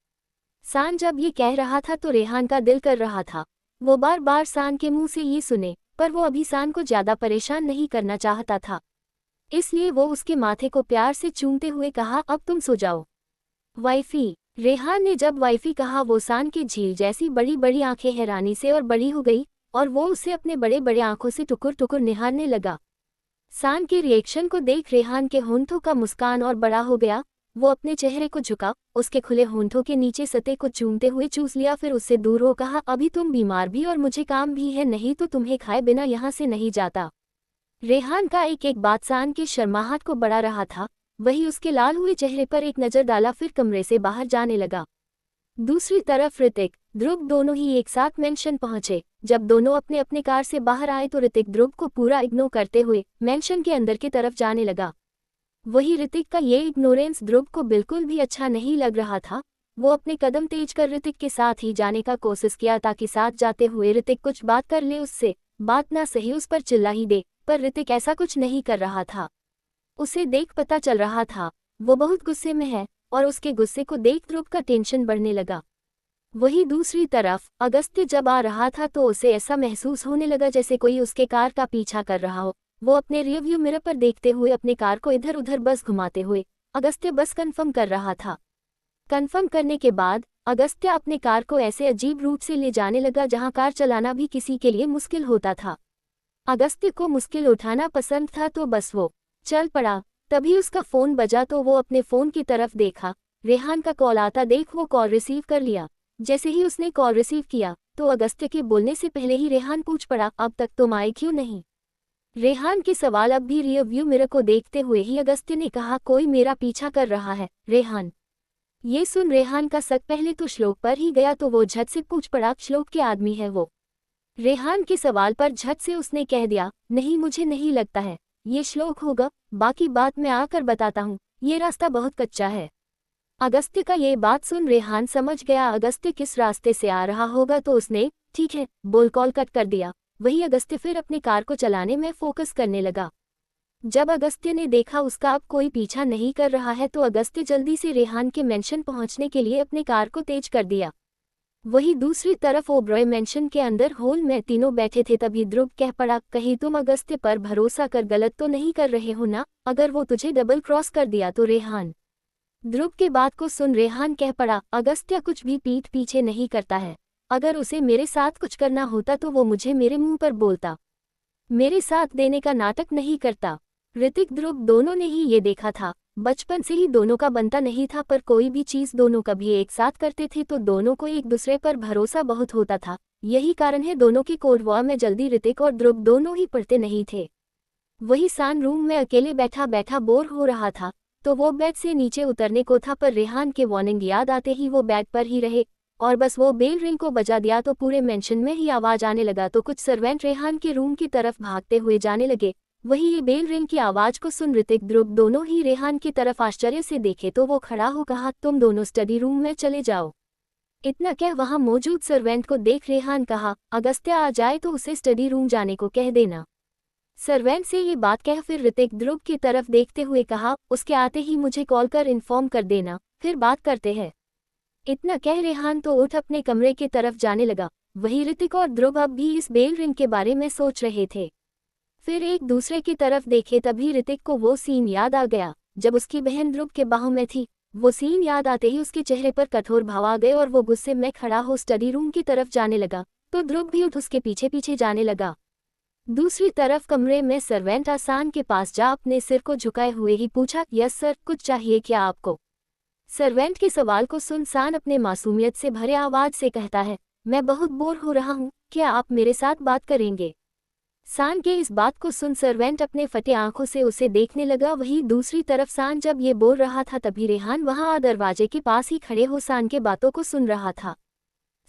सान जब ये कह रहा था तो रेहान का दिल कर रहा था वो बार बार सान के मुंह से ये सुने, पर वो अभी सान को ज्यादा परेशान नहीं करना चाहता था, इसलिए वो उसके माथे को प्यार से चूमते हुए कहा, अब तुम सो जाओ वाइफी। रेहान ने जब वाइफी कहा वो सान की झील जैसी बड़ी बड़ी आंखें हैरानी से और बड़ी हो गई और वो उसे अपने बड़े बड़े आंखों से टुकुर टुकुर निहारने लगा। सान के रिएक्शन को देख रेहान के होंठों का मुस्कान और बड़ा हो गया। वो अपने चेहरे को झुका, उसके खुले होंठों के नीचे सतह को चूमते हुए चूस लिया। फिर उससे दूर हो कहा, अभी तुम बीमार भी और मुझे काम भी है, नहीं तो तुम्हें खाए बिना यहाँ से नहीं जाता। रेहान का एक एक बात सान के शर्माहट को बढ़ा रहा था। वही उसके लाल हुए चेहरे पर एक नजर डाला, फिर कमरे से बाहर जाने लगा। दूसरी तरफ ऋतिक ध्रुव दोनों ही एक साथ मेंशन पहुंचे। जब दोनों अपने अपने कार से बाहर आए तो ऋतिक ध्रुव को पूरा इग्नोर करते हुए मेंशन के अंदर की तरफ जाने लगा। वही ऋतिक का ये इग्नोरेंस ध्रुव को बिल्कुल भी अच्छा नहीं लग रहा था। वो अपने कदम तेज कर ऋतिक के साथ ही जाने का कोशिश किया ताकि साथ जाते हुए ऋतिक कुछ बात कर ले उससे, बात ना सही उस पर चिल्ला ही दे, पर ऋतिक ऐसा कुछ नहीं कर रहा था। उसे देख पता चल रहा था वो बहुत गुस्से में है और उसके गुस्से को देख ध्रुव का टेंशन बढ़ने लगा। वही दूसरी तरफ अगस्त्य जब आ रहा था तो उसे ऐसा महसूस होने लगा जैसे कोई उसके कार का पीछा कर रहा हो। वो अपने रियरव्यू मिरर पर देखते हुए अपने कार को इधर उधर बस घुमाते हुए अगस्त्य बस कंफर्म कर रहा था। कंफर्म करने के बाद अगस्त्य अपने कार को ऐसे अजीब रूट से ले जाने लगा जहां कार चलाना भी किसी के लिए मुश्किल होता था। अगस्त्य को मुश्किल उठाना पसंद था तो बस वो चल पड़ा। तभी उसका फोन बजा तो वो अपने फोन की तरफ देखा। रेहान का कॉल आता देख वो कॉल रिसीव कर लिया। जैसे ही उसने कॉल रिसीव किया तो अगस्त्य के बोलने से पहले ही रेहान पूछ पड़ा, अब तक तुम आए क्यों नहीं। रेहान के सवाल अब भी रियर व्यू मिरर को देखते हुए ही अगस्त्य ने कहा, कोई मेरा पीछा कर रहा है रेहान। ये सुन रेहान का शक पहले तो श्लोक पर ही गया तो वो झट से पूछ पड़ा, श्लोक के आदमी है वो। रेहान के सवाल पर झट से उसने कह दिया, नहीं मुझे नहीं लगता है ये श्लोक होगा, बाकी बात मैं आकर बताता हूँ, ये रास्ता बहुत कच्चा है। अगस्त्य का ये बात सुन रेहान समझ गया अगस्त्य किस रास्ते से आ रहा होगा तो उसने ठीक है बोल कॉल कट कर दिया। वही अगस्त्य फिर अपनी कार को चलाने में फोकस करने लगा। जब अगस्त्य ने देखा उसका अब कोई पीछा नहीं कर रहा है तो अगस्त्य जल्दी से रेहान के मेंशन पहुंचने के लिए अपने कार को तेज कर दिया। वही दूसरी तरफ ओबरॉय मेंशन के अंदर हॉल में तीनों बैठे थे। तभी ध्रुव कह पड़ा, कहीं तुम अगस्त्य पर भरोसा कर गलत तो नहीं कर रहे हो ना? अगर वो तुझे डबल क्रॉस कर दिया तो? रेहान ध्रुव के बात को सुन रेहान कह पड़ा, अगस्त्य कुछ भी पीठ पीछे नहीं करता है। अगर उसे मेरे साथ कुछ करना होता तो वो मुझे मेरे मुंह पर बोलता, मेरे साथ देने का नाटक नहीं करता। ऋतिक ध्रुव दोनों ने ही ये देखा था, बचपन से ही दोनों का बनता नहीं था, पर कोई भी चीज दोनों कभी एक साथ करते थे तो दोनों को एक दूसरे पर भरोसा बहुत होता था। यही कारण है दोनों की कोल्ड वॉर में जल्दी ऋतिक और ध्रुव दोनों ही पड़ते नहीं थे। वही सान रूम में अकेले बैठा बैठा बोर हो रहा था, तो वो बेड से नीचे उतरने को था, पर रेहान के वार्निंग याद आते ही वो बेड पर ही रहे और बस वो बेल रिंग को बजा दिया तो पूरे मेंशन में ही आवाज आने लगा। तो कुछ सर्वेंट रेहान के रूम की तरफ भागते हुए जाने लगे। वही ये बेल रिंग की आवाज को सुन ऋतिक ध्रुव दोनों ही रेहान की तरफ आश्चर्य से देखे तो वो खड़ा हो कहा, तुम दोनों स्टडी रूम में चले जाओ। इतना कह वहां मौजूद सर्वेंट को देख रेहान कहा, अगस्त्य आ जाए तो उसे स्टडी रूम जाने को कह देना। सर्वेंट से ये बात कह फिर ऋतिक ध्रुव की तरफ देखते हुए कहा, उसके आते ही मुझे कॉल कर इन्फॉर्म कर देना, फिर बात करते हैं। इतना कह रेहान तो उठ अपने कमरे की तरफ जाने लगा। वही ऋतिक और ध्रुव अब भी इस बेल रिंग के बारे में सोच रहे थे। फिर एक दूसरे की तरफ देखे तभी ऋतिक को वो सीन याद आ गया जब उसकी बहन ध्रुव के बाहों में थी। वो सीन याद आते ही उसके चेहरे पर कठोर भाव आ गए और वो गुस्से में खड़ा हो स्टडी रूम की तरफ जाने लगा, तो ध्रुव भी उठ उसके पीछे पीछे जाने लगा। दूसरी तरफ कमरे में सर्वेंट आसान के पास जा अपने सिर को झुकाए हुए ही पूछा, यस सर, कुछ चाहिए क्या आपको? सर्वेंट के सवाल को सुन सान अपने मासूमियत से भरे आवाज से कहता है, मैं बहुत बोर हो रहा हूँ, क्या आप मेरे साथ बात करेंगे? सान के इस बात को सुन सर्वेंट अपने फटे आंखों से उसे देखने लगा। वही दूसरी तरफ सान जब ये बोल रहा था तभी रेहान वहां दरवाजे के पास ही खड़े हो सान के बातों को सुन रहा था।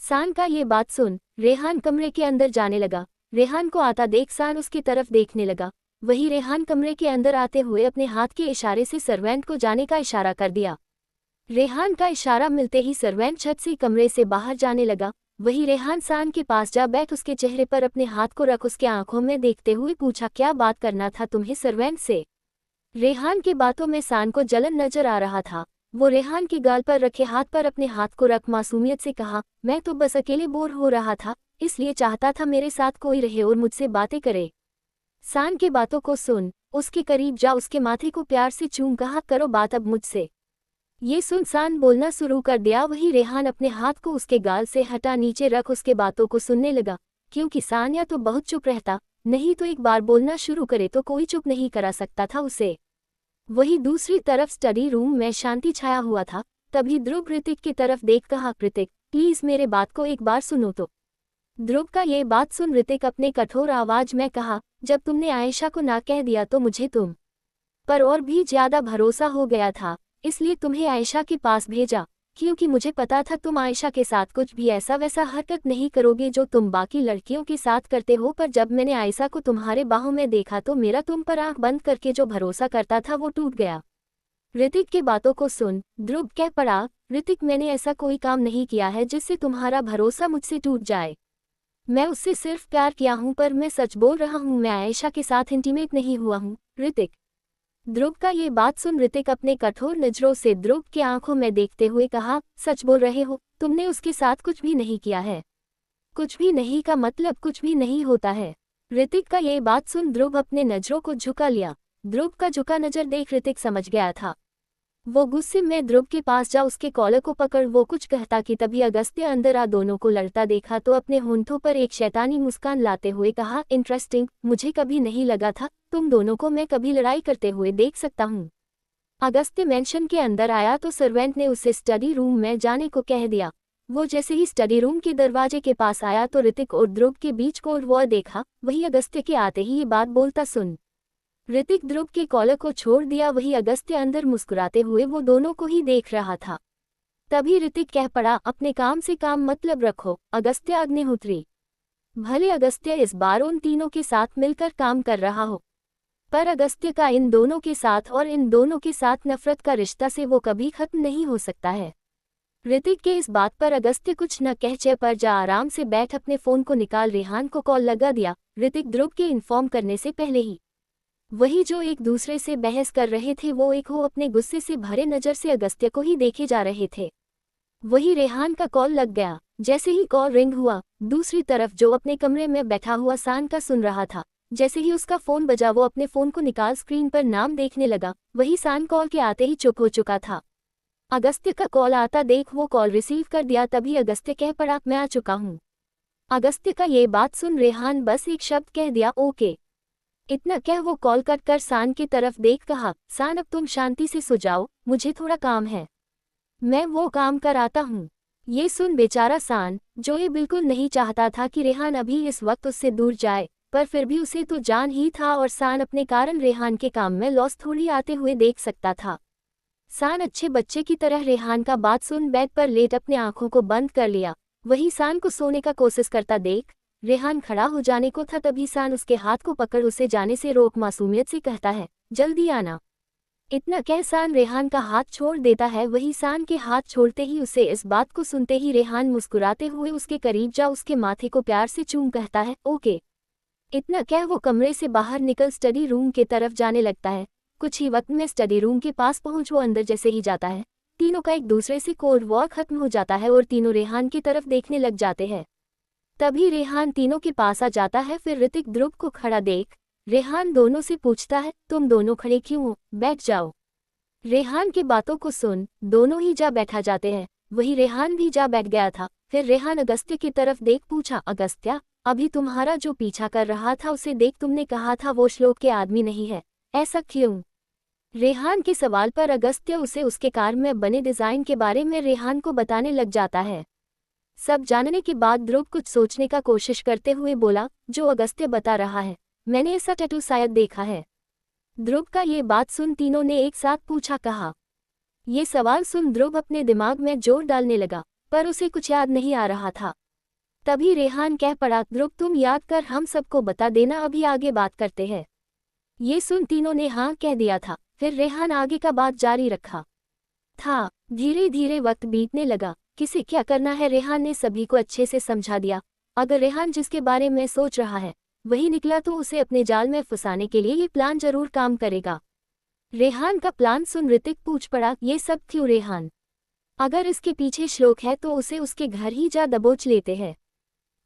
सान का ये बात सुन रेहान कमरे के अंदर जाने लगा। रेहान को आता देख सान उसकी तरफ देखने लगा। वही रेहान कमरे के अंदर आते हुए अपने हाथ के इशारे से सर्वेंट को जाने का इशारा कर दिया। रेहान का इशारा मिलते ही सर्वेंट छत से कमरे से बाहर जाने लगा। वही रेहान सान के पास जा बैठ उसके चेहरे पर अपने हाथ को रख उसके आंखों में देखते हुए पूछा, क्या बात करना था तुम्हें सर्वेंट से? रेहान की बातों में सान को जलन नजर आ रहा था। वो रेहान के गाल पर रखे हाथ पर अपने हाथ को रख मासूमियत से कहा, मैं तो बस अकेले बोर हो रहा था, इसलिए चाहता था मेरे साथ कोई रहे और मुझसे बातें करे। सान की बातों को सुन उसके करीब जा उसके माथे को प्यार से चूम कहा, करो बात अब मुझसे। ये सुन सान बोलना शुरू कर दिया। वही रेहान अपने हाथ को उसके गाल से हटा नीचे रख उसके बातों को सुनने लगा, क्योंकि सान या तो बहुत चुप रहता, नहीं तो एक बार बोलना शुरू करे तो कोई चुप नहीं करा सकता था उसे। वही दूसरी तरफ स्टडी रूम में शांति छाया हुआ था। तभी ध्रुव ऋतिक की तरफ देख कहा, ऋतिक प्लीज मेरे बात को एक बार सुनो तो। ध्रुव का ये बात सुन ऋतिक अपने कठोर आवाज में कहा, जब तुमने आयशा को ना कह दिया तो मुझे तुम पर और भी ज्यादा भरोसा हो गया था, इसलिए तुम्हें आयशा के पास भेजा, क्योंकि मुझे पता था तुम आयशा के साथ कुछ भी ऐसा वैसा हरकत नहीं करोगे जो तुम बाकी लड़कियों के साथ करते हो। पर जब मैंने आयशा को तुम्हारे बाहों में देखा तो मेरा तुम पर आंख बंद करके जो भरोसा करता था वो टूट गया। ऋतिक की बातों को सुन ध्रुव कह पड़ा, ऋतिक मैंने ऐसा कोई काम नहीं किया है जिससे तुम्हारा भरोसा मुझसे टूट जाए। मैं उससे सिर्फ प्यार किया हूं, पर मैं सच बोल रहा हूं, मैं आयशा के साथ इंटीमेट नहीं हुआ हूं। ऋतिक ध्रुव का ये बात सुन ऋतिक अपने कठोर नजरों से ध्रुव की आंखों में देखते हुए कहा, सच बोल रहे हो? तुमने उसके साथ कुछ भी नहीं किया है? कुछ भी नहीं का मतलब कुछ भी नहीं होता है। ऋतिक का ये बात सुन ध्रुव अपने नजरों को झुका लिया। ध्रुव का झुका नजर देख ऋतिक समझ गया था। वो गुस्से में ध्रुव के पास जा उसके कॉलर को पकड़ वो कुछ कहता कि तभी अगस्त्य अंदर आ दोनों को लड़ता देखा तो अपने होंठों पर एक शैतानी मुस्कान लाते हुए कहा, इंटरेस्टिंग, मुझे कभी नहीं लगा था तुम दोनों को मैं कभी लड़ाई करते हुए देख सकता हूँ। अगस्त्य मेंशन के अंदर आया तो सर्वेंट ने उसे स्टडी रूम में जाने को कह दिया। वो जैसे ही स्टडी रूम के दरवाजे के पास आया तो ऋतिक और ध्रुव के बीच कोल्ड वॉर देखा। वही अगस्त्य के आते ही ये बात बोलता सुन ऋतिक ध्रुव के कॉलर को छोड़ दिया। वही अगस्त्य अंदर मुस्कुराते हुए वो दोनों को ही देख रहा था। तभी ऋतिक कह पड़ा, अपने काम से काम मतलब रखो अगस्त्य अग्निहोत्री। भले अगस्त्य इस बार उन तीनों के साथ मिलकर काम कर रहा हो, पर अगस्त्य का इन दोनों के साथ और इन दोनों के साथ नफरत का रिश्ता से वो कभी खत्म नहीं हो सकता है। ऋतिक के इस बात पर अगस्त्य कुछ न कहचे पर जा आराम से बैठ अपने फोन को निकाल रेहान को कॉल लगा दिया, ऋतिक ध्रुव के इन्फॉर्म करने से पहले ही। वही जो एक दूसरे से बहस कर रहे थे वो एक हो अपने गुस्से से भरे नजर से अगस्त्य को ही देखे जा रहे थे। वही रेहान का कॉल लग गया। जैसे ही कॉल रिंग हुआ, दूसरी तरफ जो अपने कमरे में बैठा हुआ सान का सुन रहा था। जैसे ही उसका फोन बजा वो अपने फोन को निकाल स्क्रीन पर नाम देखने लगा। वही सान कॉल के आते ही चुप हो चुका था। अगस्त्य का कॉल आता देख वो कॉल रिसीव कर दिया। तभी अगस्त्य कह पड़ा, मैं आ चुका हूँ। अगस्त्य का ये बात सुन रेहान बस एक शब्द कह दिया, ओके। इतना कह वो कॉल कट कर सान की तरफ देख कहा, सान अब तुम शांति से सो जाओ, मुझे थोड़ा काम है, मैं वो काम कर आता हूँ। ये सुन बेचारा सान, जो ये बिल्कुल नहीं चाहता था कि रेहान अभी इस वक्त उससे दूर जाए, पर फिर भी उसे तो जान ही था और सान अपने कारण रेहान के काम में लॉस थोड़ी आते हुए देख सकता था। सान अच्छे बच्चे की तरह रेहान का बात सुन बेड पर लेट अपने आंखों को बंद कर लिया। वही सान को सोने का कोशिश करता देख रेहान खड़ा हो जाने को था। तभी सान उसके हाथ को पकड़ उसे जाने से रोक मासूमियत से कहता है, जल्दी आना। इतना कह सान रेहान का हाथ छोड़ देता है। वही सान के हाथ छोड़ते ही उसे इस बात को सुनते ही रेहान मुस्कुराते हुए उसके करीब जा उसके माथे को प्यार से चूम कहता है, ओके। इतना कह वो कमरे से बाहर निकल स्टडी रूम के तरफ जाने लगता है। कुछ ही वक्त में स्टडी रूम के पास पहुंच वो अंदर जैसे ही जाता है, तीनों का एक दूसरे से कोल्ड वॉर खत्म हो जाता है और तीनों रेहान की तरफ देखने लग जाते हैं। तभी रेहान तीनों के पास आ जाता है। फिर ऋतिक ध्रुव को खड़ा देख रेहान दोनों से पूछता है, तुम दोनों खड़े क्यों हो, बैठ जाओ। रेहान की बातों को सुन दोनों ही जा बैठा जाते हैं। वही रेहान भी जा बैठ गया था। फिर रेहान अगस्त्य की तरफ देख पूछा, अगस्त्या, अभी तुम्हारा जो पीछा कर रहा था उसे देख तुमने कहा था वो श्लोक के आदमी नहीं है, ऐसा क्यों? रेहान के सवाल पर अगस्त्य उसे उसके कार में बने डिजाइन के बारे में रेहान को बताने लग जाता है। सब जानने के बाद ध्रुव कुछ सोचने का कोशिश करते हुए बोला, जो अगस्त्य बता रहा है, मैंने ऐसा टैटू शायद देखा है। ध्रुव का ये बात सुन तीनों ने एक साथ पूछा, कहा। ये सवाल सुन ध्रुव अपने दिमाग में जोर डालने लगा, पर उसे कुछ याद नहीं आ रहा था। तभी रेहान कह पड़ा, ध्रुव तुम याद कर हम सबको बता देना, अभी आगे बात करते हैं। ये सुन तीनों ने हाँ कह दिया था। फिर रेहान आगे का बात जारी रखा था। धीरे धीरे वक्त बीतने लगा। किसे क्या करना है रेहान ने सभी को अच्छे से समझा दिया। अगर रेहान जिसके बारे में सोच रहा है वही निकला तो उसे अपने जाल में फंसाने के लिए ये प्लान जरूर काम करेगा। रेहान का प्लान सुन ऋतिक पूछ पड़ा, ये सब क्यों रेहान? अगर इसके पीछे श्लोक है तो उसे उसके घर ही जा दबोच लेते हैं।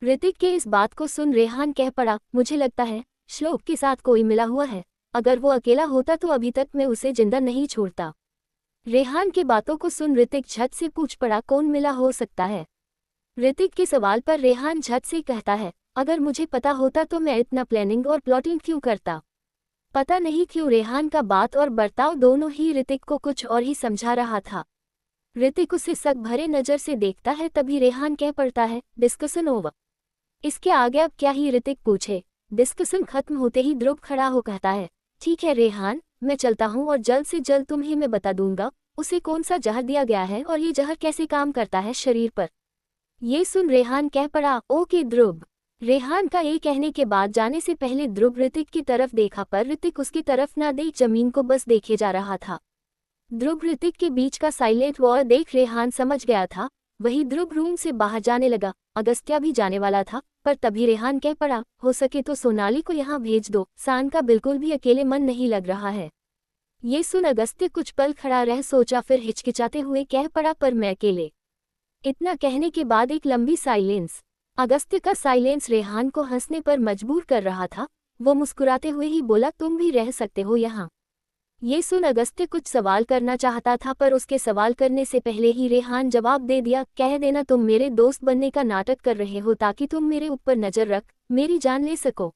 ऋतिक के इस बात को सुन रेहान कह पड़ा, मुझे लगता है श्लोक के साथ कोई मिला हुआ है। अगर वो अकेला होता तो अभी तक मैं उसे जिंदा नहीं छोड़ता। रेहान की बातों को सुन ऋतिक झट से पूछ पड़ा, कौन मिला हो सकता है? ऋतिक के सवाल पर रेहान झट से कहता है, अगर मुझे पता होता तो मैं इतना प्लानिंग और प्लॉटिंग क्यों करता। पता नहीं क्यों रेहान का बात और बर्ताव दोनों ही ऋतिक को कुछ और ही समझा रहा था। ऋतिक उसे शक भरे नजर से देखता है। तभी रेहान कह पड़ता है, डिस्कशन ओवर। इसके आगे अब क्या ही ऋतिक पूछे। डिस्कशन खत्म होते ही ध्रुव खड़ा हो कहता है, ठीक है रेहान, मैं चलता हूँ और जल्द से जल्द तुम्हें मैं बता दूंगा उसे कौन सा जहर दिया गया है और ये जहर कैसे काम करता है शरीर पर। ये सुन रेहान कह पड़ा, ओके ध्रुव। रेहान का ये कहने के बाद जाने से पहले ध्रुव ऋतिक की तरफ देखा, पर ऋतिक उसकी तरफ ना देख जमीन को बस देखे जा रहा था। ध्रुव ऋतिक के बीच का साइलेंट वॉर देख रेहान समझ गया था। वही ध्रुव रूम से बाहर जाने लगा। अगस्त्या भी जाने वाला था, पर तभी रेहान कह पड़ा, हो सके तो सोनाली को यहाँ भेज दो, सान का बिल्कुल भी अकेले मन नहीं लग रहा है। ये सुन अगस्त्य कुछ पल खड़ा रह सोचा, फिर हिचकिचाते हुए कह पड़ा, पर मैं अकेले। इतना कहने के बाद एक लंबी साइलेंस। अगस्त्य का साइलेंस रेहान को हंसने पर मजबूर कर रहा था। वो मुस्कुराते हुए ही बोला, तुम भी रह सकते हो यहाँ। ये सुन अगस्त्य कुछ सवाल करना चाहता था, पर उसके सवाल करने से पहले ही रेहान जवाब दे दिया, कह देना तुम मेरे दोस्त बनने का नाटक कर रहे हो ताकि तुम मेरे ऊपर नजर रख मेरी जान ले सको।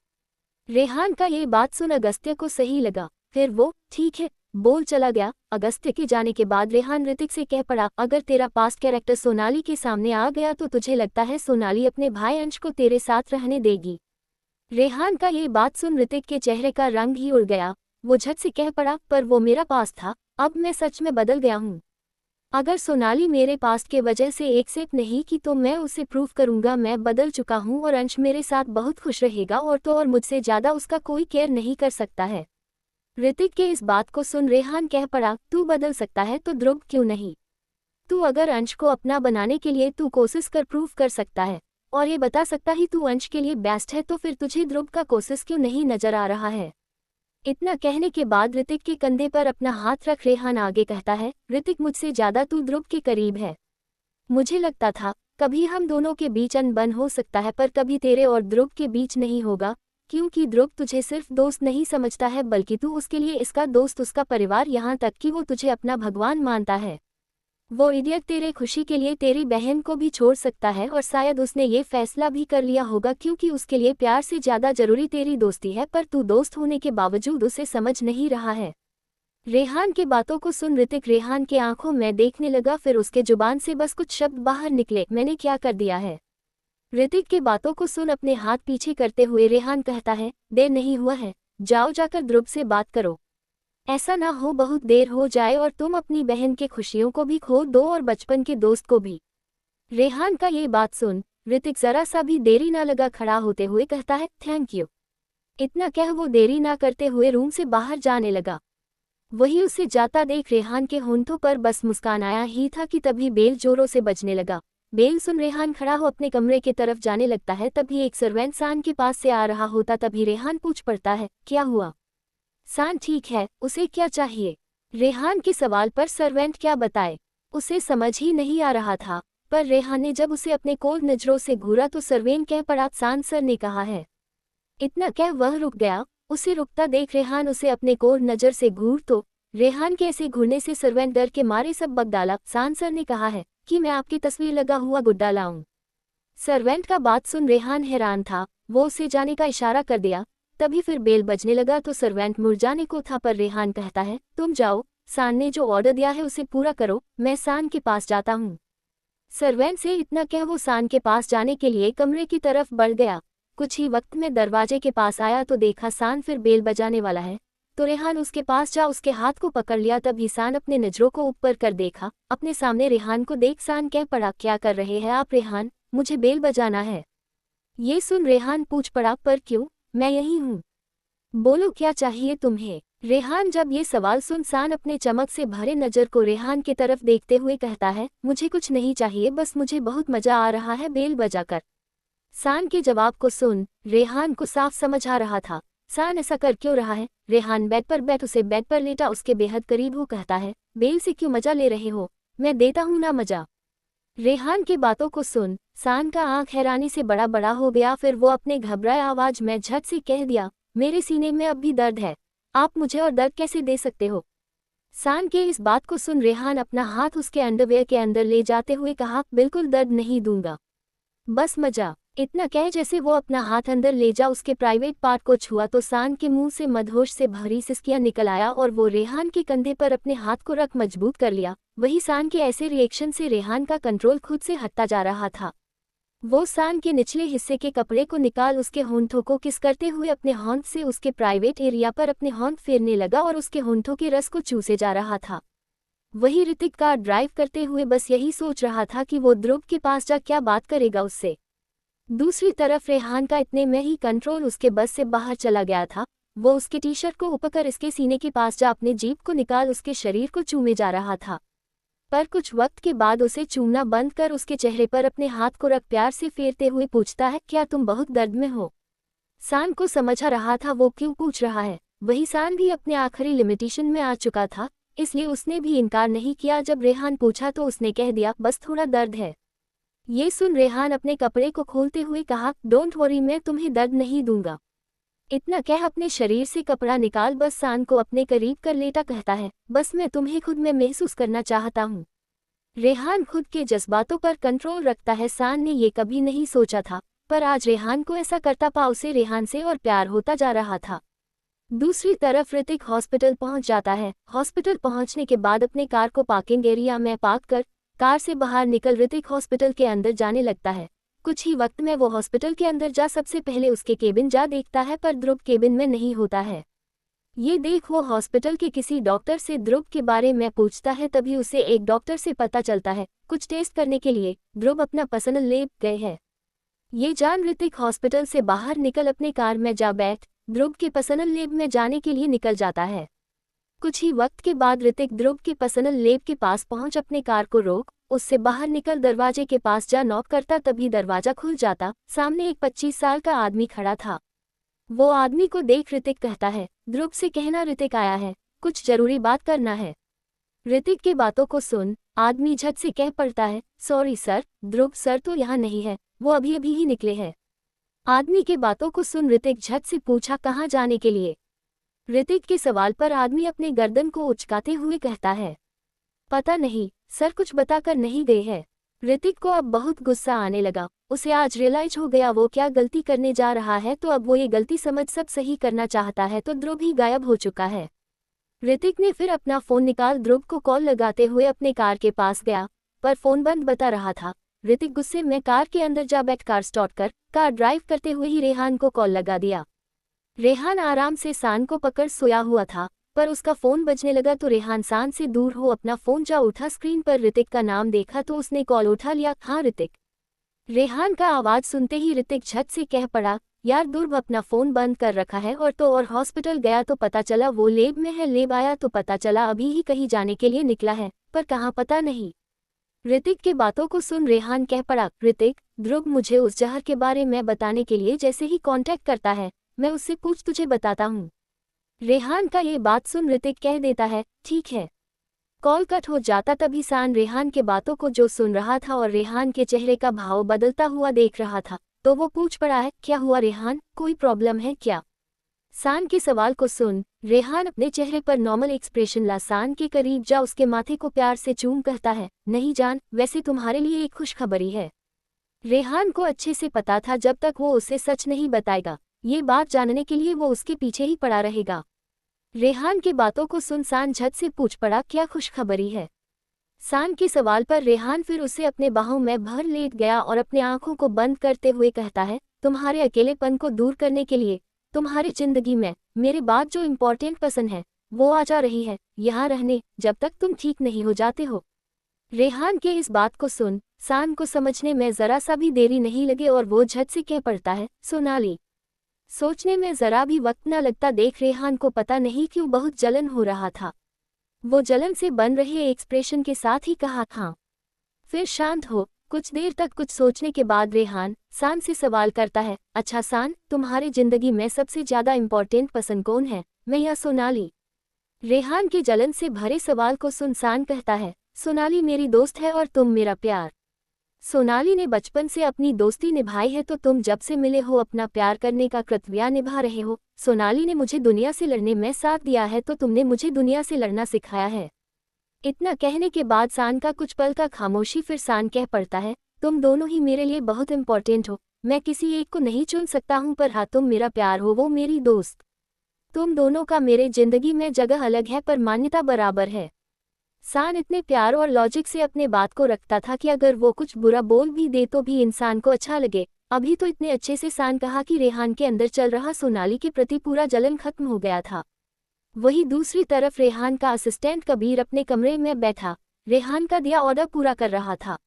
रेहान का ये बात सुन अगस्त्य को सही लगा। फिर वो ठीक है बोल चला गया। अगस्त्य के जाने के बाद रेहान ऋतिक से कह पड़ा, अगर तेरा पास्ट कैरेक्टर सोनाली के सामने आ गया तो तुझे लगता है सोनाली अपने भाई अंश को तेरे साथ रहने देगी? रेहान का ये बात सुन ऋतिक के चेहरे का रंग ही उड़ गया। वो झट से कह पड़ा, पर वो मेरा पास्ट था, अब मैं सच में बदल गया हूँ। अगर सोनाली मेरे पास्ट के वजह से एक्सेप्ट नहीं की तो मैं उसे प्रूव करूंगा मैं बदल चुका हूँ और अंश मेरे साथ बहुत खुश रहेगा और तो और मुझसे ज्यादा उसका कोई केयर नहीं कर सकता है। ऋतिक के इस बात को सुन रेहान कह पड़ा, तू बदल सकता है तो ध्रुव क्यों नहीं? तू अगर अंश को अपना बनाने के लिए तू कोशिश कर प्रूव कर सकता है और ये बता सकता ही तू अंश के लिए बेस्ट है, तो फिर तुझे ध्रुव का कोशिश क्यों नहीं नजर आ रहा है? इतना कहने के बाद ऋतिक के कंधे पर अपना हाथ रख रेहान आगे कहता है, ऋतिक मुझसे ज्यादा तू ध्रुव के करीब है। मुझे लगता था कभी हम दोनों के बीच अनबन हो सकता है, पर कभी तेरे और ध्रुव के बीच नहीं होगा, क्योंकि ध्रुव तुझे सिर्फ दोस्त नहीं समझता है, बल्कि तू उसके लिए इसका दोस्त, उसका परिवार, यहाँ तक कि वो तुझे अपना भगवान मानता है। वो इडियट तेरे खुशी के लिए तेरी बहन को भी छोड़ सकता है, और शायद उसने ये फैसला भी कर लिया होगा क्योंकि उसके लिए प्यार से ज़्यादा जरूरी तेरी दोस्ती है, पर तू दोस्त होने के बावजूद उसे समझ नहीं रहा है। रेहान की बातों को सुन ऋतिक रेहान के आंखों में देखने लगा, फिर उसके जुबान से बस कुछ शब्द बाहर निकले, मैंने क्या कर दिया है। ऋतिक की बातों को सुन अपने हाथ पीछे करते हुए रेहान कहता है, देर नहीं हुआ है, जाओ जाकर ध्रुव से बात करो। ऐसा ना हो बहुत देर हो जाए और तुम अपनी बहन के खुशियों को भी खो दो और बचपन के दोस्त को भी। रेहान का ये बात सुन ऋतिक जरा सा भी देरी ना लगा खड़ा होते हुए कहता है, थैंक यू। इतना कह वो देरी ना करते हुए रूम से बाहर जाने लगा। वही उसे जाता देख रेहान के होंठों पर बस मुस्कान आया ही था कि तभी बेल जोरों से बजने लगा। बेल सुन रेहान खड़ा हो अपने कमरे की तरफ जाने लगता है, तभी एक सर्वेंट सान के पास से आ रहा होता। तभी रेहान पूछ पड़ता है, क्या हुआ। सान ठीक है, उसे क्या चाहिए। रेहान के सवाल पर सर्वेंट क्या बताए, उसे समझ ही नहीं आ रहा था। पर रेहान ने जब उसे अपने कोल्ड नजरों से घूरा तो सर्वेंट कह पड़ा, सान सर ने कहा है। इतना कह वह रुक गया। उसे रुकता देख रेहान उसे अपने कोल्ड नजर से घूर तो रेहान के ऐसे घूरने से सर्वेंट डर के मारे सब बक डाला। सान सर ने कहा है कि मैं आपकी तस्वीर लगा हुआ गुड्डा लाऊं। सर्वेंट का बात सुन रेहान हैरान था। वो उसे जाने का इशारा कर दिया। तभी फिर बेल बजने लगा तो सर्वेंट मुड़ जाने को था, पर रेहान कहता है, तुम जाओ, सान ने जो ऑर्डर दिया है उसे पूरा करो, मैं सान के पास जाता हूँ। सर्वेंट से इतना कह वो सान के पास जाने के लिए कमरे की तरफ बढ़ गया। कुछ ही वक्त में दरवाजे के पास आया तो देखा सान फिर बेल बजाने वाला है, तो रेहान उसके पास जा उसके हाथ को पकड़ लिया। तभी सान अपने नजरों को ऊपर कर देखा, अपने सामने रेहान को देख सान कह पड़ा, क्या कर रहे हैं आप रेहान, मुझे बेल बजाना है। ये सुन रेहान पूछ पड़ा, पर क्यों, मैं यही हूँ, बोलो क्या चाहिए तुम्हें। रेहान जब ये सवाल सुन सान अपने चमक से भरे नजर को रेहान की तरफ देखते हुए कहता है, मुझे कुछ नहीं चाहिए, बस मुझे बहुत मजा आ रहा है बेल बजाकर। सान के जवाब को सुन रेहान को साफ समझ आ रहा था, सान ऐसा कर क्यों रहा है। रेहान बेड पर बैठ उसे बेड पर लेटा उसके बेहद करीब हो कहता है, बेल से क्यों मजा ले रहे हो, मैं देता हूँ ना मजा। रेहान की बातों को सुन सान का आंख हैरानी से बड़ा बड़ा हो गया। फिर वो अपने घबराए आवाज में झट से कह दिया, मेरे सीने में अब भी दर्द है, आप मुझे और दर्द कैसे दे सकते हो। सान के इस बात को सुन रेहान अपना हाथ उसके अंडरवेयर के अंदर ले जाते हुए कहा, बिल्कुल दर्द नहीं दूंगा, बस मजा। इतना कह जैसे वो अपना हाथ अंदर ले जा उसके प्राइवेट पार्ट को छुआ तो सान के मुंह से मदहोश से भरी सिसकियां निकल आया और वो रेहान के कंधे पर अपने हाथ को रख मजबूत कर लिया। वही सान के ऐसे रिएक्शन से रेहान का कंट्रोल खुद से हटता जा रहा था। वो सान के निचले हिस्से के कपड़े को निकाल उसके होंठों को किस करते हुए अपने होंठ से उसके प्राइवेट एरिया पर अपने होंठ फेरने लगा और उसके होंठों के रस को चूसे जा रहा था। वही ऋतिक कार ड्राइव करते हुए बस यही सोच रहा था कि वो ध्रुव के पास जा क्या बात करेगा उससे। दूसरी तरफ रेहान का इतने में ही कंट्रोल उसके बस से बाहर चला गया था। वो उसके टी शर्ट को ऊपर कर इसके सीने के पास जा अपने जीभ को निकाल उसके शरीर को चूमे जा रहा था। पर कुछ वक्त के बाद उसे चूमना बंद कर उसके चेहरे पर अपने हाथ को रख प्यार से फेरते हुए पूछता है, क्या तुम बहुत दर्द में हो। सान को समझ आ रहा था वो क्यों पूछ रहा है। वही सान भी अपने आखिरी लिमिटेशन में आ चुका था, इसलिए उसने भी इनकार नहीं किया। जब रेहान पूछा तो उसने कह दिया, बस थोड़ा दर्द है। ये सुन रेहान अपने कपड़े को खोलते हुए कहा, डोंट वरी, मैं तुम्हें दर्द नहीं दूंगा। इतना कह अपने शरीर से कपड़ा निकाल बस सान को अपने करीब कर लेटा कहता है, बस मैं तुम्हें खुद में महसूस करना चाहता हूँ। रेहान खुद के जज्बातों पर कंट्रोल रखता है। सान ने ये कभी नहीं सोचा था, पर आज रेहान को ऐसा करता पा उसे रेहान से और प्यार होता जा रहा था। दूसरी तरफ ऋतिक हॉस्पिटल पहुंच जाता है। हॉस्पिटल पहुंचने के बाद अपने कार को पार्किंग एरिया में पार्क कर कार से बाहर निकल ऋतिक हॉस्पिटल के अंदर जाने लगता है। कुछ ही वक्त में वो हॉस्पिटल के अंदर जा सबसे पहले उसके केबिन जा देखता है, पर ध्रुव केबिन में नहीं होता है। ये देख वो हॉस्पिटल के किसी डॉक्टर से ध्रुव के बारे में पूछता है। तभी उसे एक डॉक्टर से पता चलता है कुछ टेस्ट करने के लिए ध्रुव अपना पर्सनल लैब गए हैं। ये जान ऋतिक हॉस्पिटल से बाहर निकल अपने कार में जा बैठ ध्रुव के पर्सनल लैब में जाने के लिए निकल जाता है। कुछ ही वक्त के बाद ऋतिक ध्रुव के पर्सनल लैब के पास पहुंच अपने कार को रोक उससे बाहर निकल दरवाजे के पास जा नॉक करता। तभी दरवाजा खुल जाता। सामने एक 25 साल का आदमी खड़ा था। वो आदमी को देख ऋतिक कहता है, ध्रुव से कहना ऋतिक आया है, कुछ जरूरी बात करना है। ऋतिक की बातों को सुन आदमी झट से कह पड़ता है, सॉरी सर, ध्रुव सर तो यहाँ नहीं है, वो अभी अभी ही निकले हैं। आदमी के बातों को सुन ऋतिक झट से पूछा, कहाँ जाने के लिए। ऋतिक के सवाल पर आदमी अपने गर्दन को उचकाते हुए कहता है, पता नहीं सर, कुछ बताकर नहीं गए हैं। ऋतिक को अब बहुत गुस्सा आने लगा। उसे आज रियलाइज हो गया वो क्या गलती करने जा रहा है, तो अब वो ये गलती समझ सब सही करना चाहता है तो ध्रुव ही गायब हो चुका है। ऋतिक ने फिर अपना फोन निकाल ध्रुव को कॉल लगाते हुए अपने कार के पास गया, पर फोन बंद बता रहा था। ऋतिक गुस्से में कार के अंदर जा बैठ कार स्टार्ट कर कार ड्राइव करते हुए ही रेहान को कॉल लगा दिया। रेहान आराम से सान को पकड़ सोया हुआ था, पर उसका फोन बजने लगा तो रेहान सान से दूर हो अपना फोन जा उठा। स्क्रीन पर ऋतिक का नाम देखा तो उसने कॉल उठा लिया। हाँ ऋतिक। रेहान का आवाज सुनते ही ऋतिक झट से कह पड़ा, यार ध्रुव अपना फोन बंद कर रखा है और हॉस्पिटल गया तो पता चला वो लेब में है, लेब आया तो पता चला अभी ही कहीं जाने के लिए निकला है, पर कहाँ पता नहीं। ऋतिक के बातों को सुन रेहान कह पड़ा, ऋतिक, ध्रुव मुझे उस जहर के बारे में बताने के लिए जैसे ही कांटेक्ट करता है मैं उससे पूछ तुझे बताता हूँ। रेहान का ये बात सुन ऋतिक कह देता है, ठीक है। कॉल कट हो जाता तभी सान रेहान के बातों को जो सुन रहा था और रेहान के चेहरे का भाव बदलता हुआ देख रहा था, तो वो पूछ पड़ा है, क्या हुआ रेहान, कोई प्रॉब्लम है क्या। सान के सवाल को सुन रेहान अपने चेहरे पर नॉर्मल एक्सप्रेशन ला सान के करीब जा उसके माथे को प्यार से चूम कहता है, नहीं जान, वैसे तुम्हारे लिए एक खुशखबरी है। रेहान को अच्छे से पता था जब तक वो उसे सच नहीं बताएगा ये बात जानने के लिए वो उसके पीछे ही पड़ा रहेगा। रेहान की बातों को सुन सान झट से पूछ पड़ा, क्या खुशखबरी है। सान के सवाल पर रेहान फिर उसे अपने बाहों में भर लेट गया और अपने आंखों को बंद करते हुए कहता है, तुम्हारे अकेलेपन को दूर करने के लिए तुम्हारी जिंदगी में मेरे बाद जो इम्पोर्टेंट पर्सन है वो आ जा रही है यहाँ रहने, जब तक तुम ठीक नहीं हो जाते हो। रेहान के इस बात को सुन सान को समझने में जरा सा भी देरी नहीं लगे और वो झट से कह पड़ता है, सोनाली। सोचने में जरा भी वक्त न लगता देख रेहान को पता नहीं क्यों बहुत जलन हो रहा था। वो जलन से बन रहे एक्सप्रेशन के साथ ही कहा, हाँ। फिर शांत हो कुछ देर तक कुछ सोचने के बाद रेहान सान से सवाल करता है, अच्छा सान, तुम्हारी जिंदगी में सबसे ज्यादा इम्पोर्टेंट पर्सन कौन है, मैं या सोनाली। रेहान के जलन से भरे सवाल को सुन सान कहता है, सोनाली मेरी दोस्त है और तुम मेरा प्यार। सोनाली ने बचपन से अपनी दोस्ती निभाई है तो तुम जब से मिले हो अपना प्यार करने का कर्तव्य निभा रहे हो। सोनाली ने मुझे दुनिया से लड़ने में साथ दिया है तो तुमने मुझे दुनिया से लड़ना सिखाया है। इतना कहने के बाद सान का कुछ पल का खामोशी, फिर सान कह पड़ता है, तुम दोनों ही मेरे लिए बहुत इंपॉर्टेंट हो, मैं किसी एक को नहीं चुन सकता हूँ, पर हाँ तुम मेरा प्यार हो, वो मेरी दोस्त। तुम दोनों का मेरे जिंदगी में जगह अलग है पर मान्यता बराबर है। सान इतने प्यार और लॉजिक से अपने बात को रखता था कि अगर वो कुछ बुरा बोल भी दे तो भी इंसान को अच्छा लगे। अभी तो इतने अच्छे से सान कहा कि रेहान के अंदर चल रहा सोनाली के प्रति पूरा जलन खत्म हो गया था। वही दूसरी तरफ रेहान का असिस्टेंट कबीर अपने कमरे में बैठा रेहान का दिया ऑर्डर पूरा कर रहा था।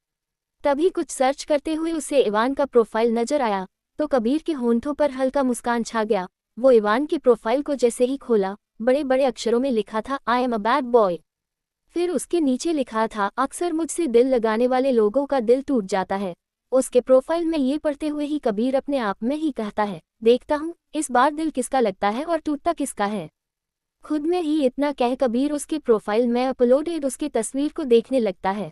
तभी कुछ सर्च करते हुए उसे इवान का प्रोफाइल नजर आया तो कबीर के होंठों पर हल्का मुस्कान छा गया। वो इवान की प्रोफाइल को जैसे ही खोला, बड़े बड़े अक्षरों में लिखा था, I am a bad boy. फिर उसके नीचे लिखा था, अक्सर मुझसे दिल लगाने वाले लोगों का दिल टूट जाता है। उसके प्रोफाइल में ये पढ़ते हुए ही कबीर अपने आप में ही कहता है, देखता हूँ इस बार दिल किसका लगता है और टूटता किसका है। खुद में ही इतना कह कबीर उसके प्रोफाइल में अपलोडेड उसकी तस्वीर को देखने लगता है।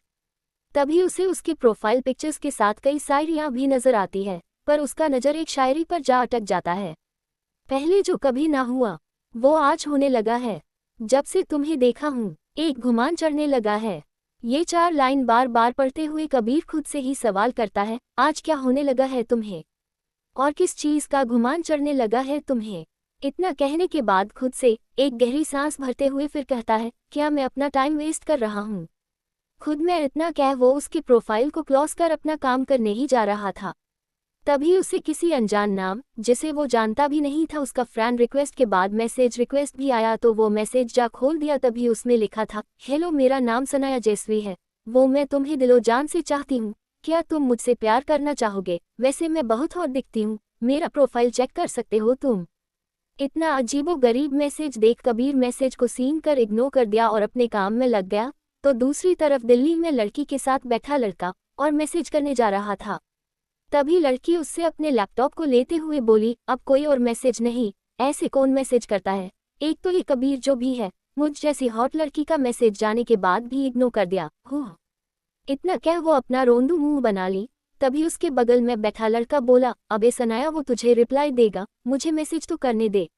तभी उसे उसकी प्रोफाइल पिक्चर्स के साथ कई शायरियाँ भी नजर आती है, पर उसका नज़र एक शायरी पर जा अटक जाता है। पहले जो कभी ना हुआ वो आज होने लगा है, जब से तुम्हें देखा हूँ एक गुमान चढ़ने लगा है। ये 4 लाइन बार बार पढ़ते हुए कबीर खुद से ही सवाल करता है, आज क्या होने लगा है तुम्हें और किस चीज़ का गुमान चढ़ने लगा है तुम्हें। इतना कहने के बाद खुद से एक गहरी सांस भरते हुए फिर कहता है, क्या मैं अपना टाइम वेस्ट कर रहा हूँ। खुद में इतना कह वो उसकी प्रोफाइल को क्लोज कर अपना काम करने ही जा रहा था। तभी उसे किसी अनजान नाम जिसे वो जानता भी नहीं था उसका फ्रेंड रिक्वेस्ट के बाद मैसेज रिक्वेस्ट भी आया तो वो मैसेज जा खोल दिया। तभी उसमें लिखा था, हेलो मेरा नाम सनाया जैसवी है, वो मैं तुम्हें दिलो जान से चाहती हूँ, क्या तुम मुझसे प्यार करना चाहोगे। वैसे मैं बहुत हॉट दिखती हूँ, मेरा प्रोफाइल चेक कर सकते हो तुम। इतना अजीबो गरीब मैसेज देख कबीर मैसेज को सीन कर इग्नोर कर दिया और अपने काम में लग गया। तो दूसरी तरफ दिल्ली में लड़की के साथ बैठा लड़का और मैसेज करने जा रहा था। तभी लड़की उससे अपने लैपटॉप को लेते हुए बोली, अब कोई और मैसेज नहीं, ऐसे कौन मैसेज करता है, एक तो ये कबीर जो भी है मुझ जैसी हॉट लड़की का मैसेज जाने के बाद भी इग्नोर कर दिया। इतना कह वो अपना रोंदू मुंह बना ली। तभी उसके बगल में बैठा लड़का बोला, अबे सनाया, वो तुझे रिप्लाई देगा, मुझे मैसेज तो करने दे।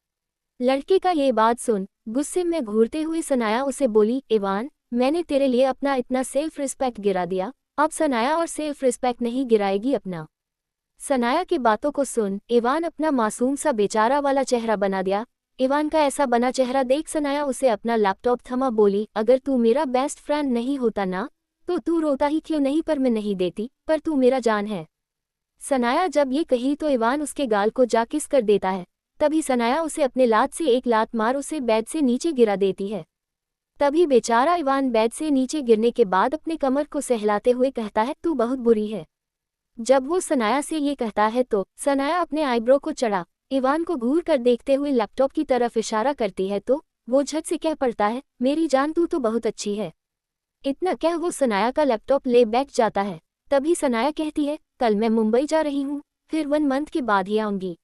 लड़के का ये बात सुन गुस्से में घूरते हुए सनाया उसे बोली, इवान, मैंने तेरे लिए अपना इतना सेल्फ रिस्पेक्ट गिरा दिया, अब सनाया और सेल्फ रिस्पेक्ट नहीं गिराएगी अपना। सनाया की बातों को सुन इवान अपना मासूम सा बेचारा वाला चेहरा बना दिया। इवान का ऐसा बना चेहरा देख सनाया उसे अपना लैपटॉप थमा बोली, अगर तू मेरा बेस्ट फ्रेंड नहीं होता ना तो तू रोता ही क्यों नहीं, पर मैं नहीं देती, पर तू मेरा जान है। सनाया जब ये कही तो इवान उसके गाल को जा किस कर देता है। तभी सनाया उसे अपने लात से एक लात मार उसे बेड से नीचे गिरा देती है। तभी बेचारा इवान बेड से नीचे गिरने के बाद अपने कमर को सहलाते हुए कहता है, तू बहुत बुरी है। जब वो सनाया से ये कहता है तो सनाया अपने आईब्रो को चढ़ा इवान को घूर कर देखते हुए लैपटॉप की तरफ इशारा करती है तो वो झट से कह पड़ता है, मेरी जान, तू तो बहुत अच्छी है। इतना कह वो सनाया का लैपटॉप ले बैठ जाता है। तभी सनाया कहती है, कल मैं मुंबई जा रही हूँ, फिर 1 मंथ के बाद ही आऊंगी।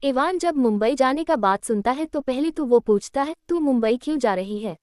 इवान जब मुंबई जाने का बात सुनता है तो पहले तो वो पूछता है, तू मुंबई क्यों जा रही है।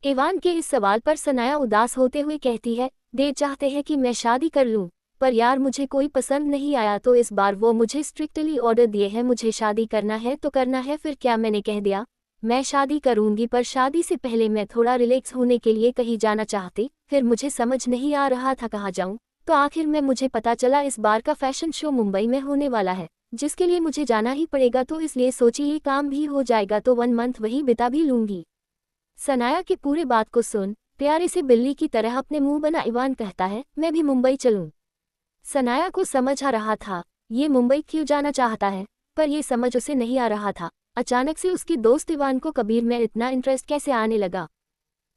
इवान के इस सवाल पर सनाया उदास होते हुए कहती है, दे चाहते हैं कि मैं शादी कर लूं, पर यार मुझे कोई पसंद नहीं आया तो इस बार वो मुझे स्ट्रिक्टली ऑर्डर दिए हैं, मुझे शादी करना है तो करना है, फिर क्या मैंने कह दिया मैं शादी करूंगी, पर शादी से पहले मैं थोड़ा रिलैक्स होने के लिए कहीं जाना चाहती, फिर मुझे समझ नहीं आ रहा था कहाँ जाऊं, तो आखिर में मुझे पता चला इस बार का फैशन शो मुंबई में होने वाला है, जिसके लिए मुझे जाना ही पड़ेगा, तो इसलिए सोची ये काम भी हो जाएगा तो 1 मंथ वहीं बिता भी लूंगी। सनाया की पूरे बात को सुन प्यारे से बिल्ली की तरह अपने मुंह बना इवान कहता है, मैं भी मुंबई चलूं। सनाया को समझ आ रहा था ये मुंबई क्यों जाना चाहता है, पर यह समझ उसे नहीं आ रहा था अचानक से उसकी दोस्त इवान को कबीर में इतना इंटरेस्ट कैसे आने लगा।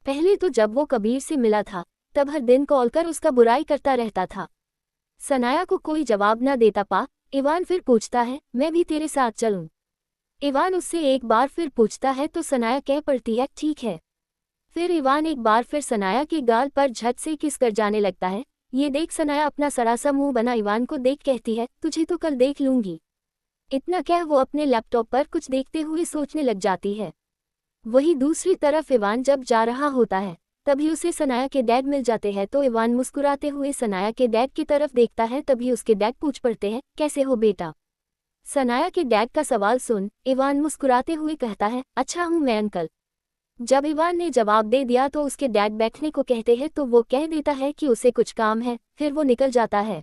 पहले तो जब वो कबीर से मिला था तब हर दिन कॉल कर उसका बुराई करता रहता था। सनाया को कोई जवाब न देता पा इवान फिर पूछता है, मैं भी तेरे साथ चलूं। इवान उससे एक बार फिर पूछता है तो सनाया कह पड़ती है, ठीक है। फिर इवान एक बार फिर सनाया के गाल पर झट से किस कर जाने लगता है। ये देख सनाया अपना सरासा मुंह बना इवान को देख कहती है, तुझे तो कल देख लूंगी। इतना कह वो अपने लैपटॉप पर कुछ देखते हुए सोचने लग जाती है। वही दूसरी तरफ इवान जब जा रहा होता है तभी उसे सनाया के डैड मिल जाते हैं तो इवान मुस्कुराते हुए सनाया के डैड की तरफ देखता है। तभी उसके डैड पूछ पड़ते हैं, कैसे हो बेटा। सनाया के डैड का सवाल सुन इवान मुस्कुराते हुए कहता है, अच्छा हूँ मैं अंकल। जब इवान ने जवाब दे दिया तो उसके डैड बैठने को कहते हैं तो वो कह देता है कि उसे कुछ काम है, फिर वो निकल जाता है।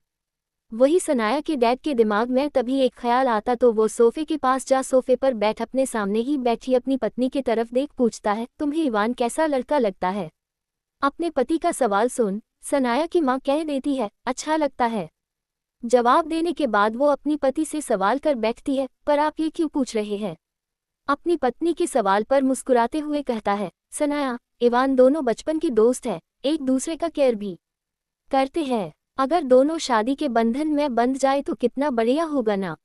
वही सनाया के डैड के दिमाग में तभी एक ख्याल आता तो वो सोफे के पास जा सोफे पर बैठ अपने सामने ही बैठी अपनी पत्नी की तरफ देख पूछता है, तुम्हें इवान कैसा लड़का लगता है। अपने पति का सवाल सुन सनाया की मां कह देती है, अच्छा लगता है। जवाब देने के बाद वो अपनी पति से सवाल कर बैठती है, पर आप ये क्यों पूछ रहे हैं। अपनी पत्नी के सवाल पर मुस्कुराते हुए कहता है, सनाया इवान दोनों बचपन की दोस्त है, एक दूसरे का केयर भी करते हैं, अगर दोनों शादी के बंधन में बंध जाए तो कितना बढ़िया होगा ना।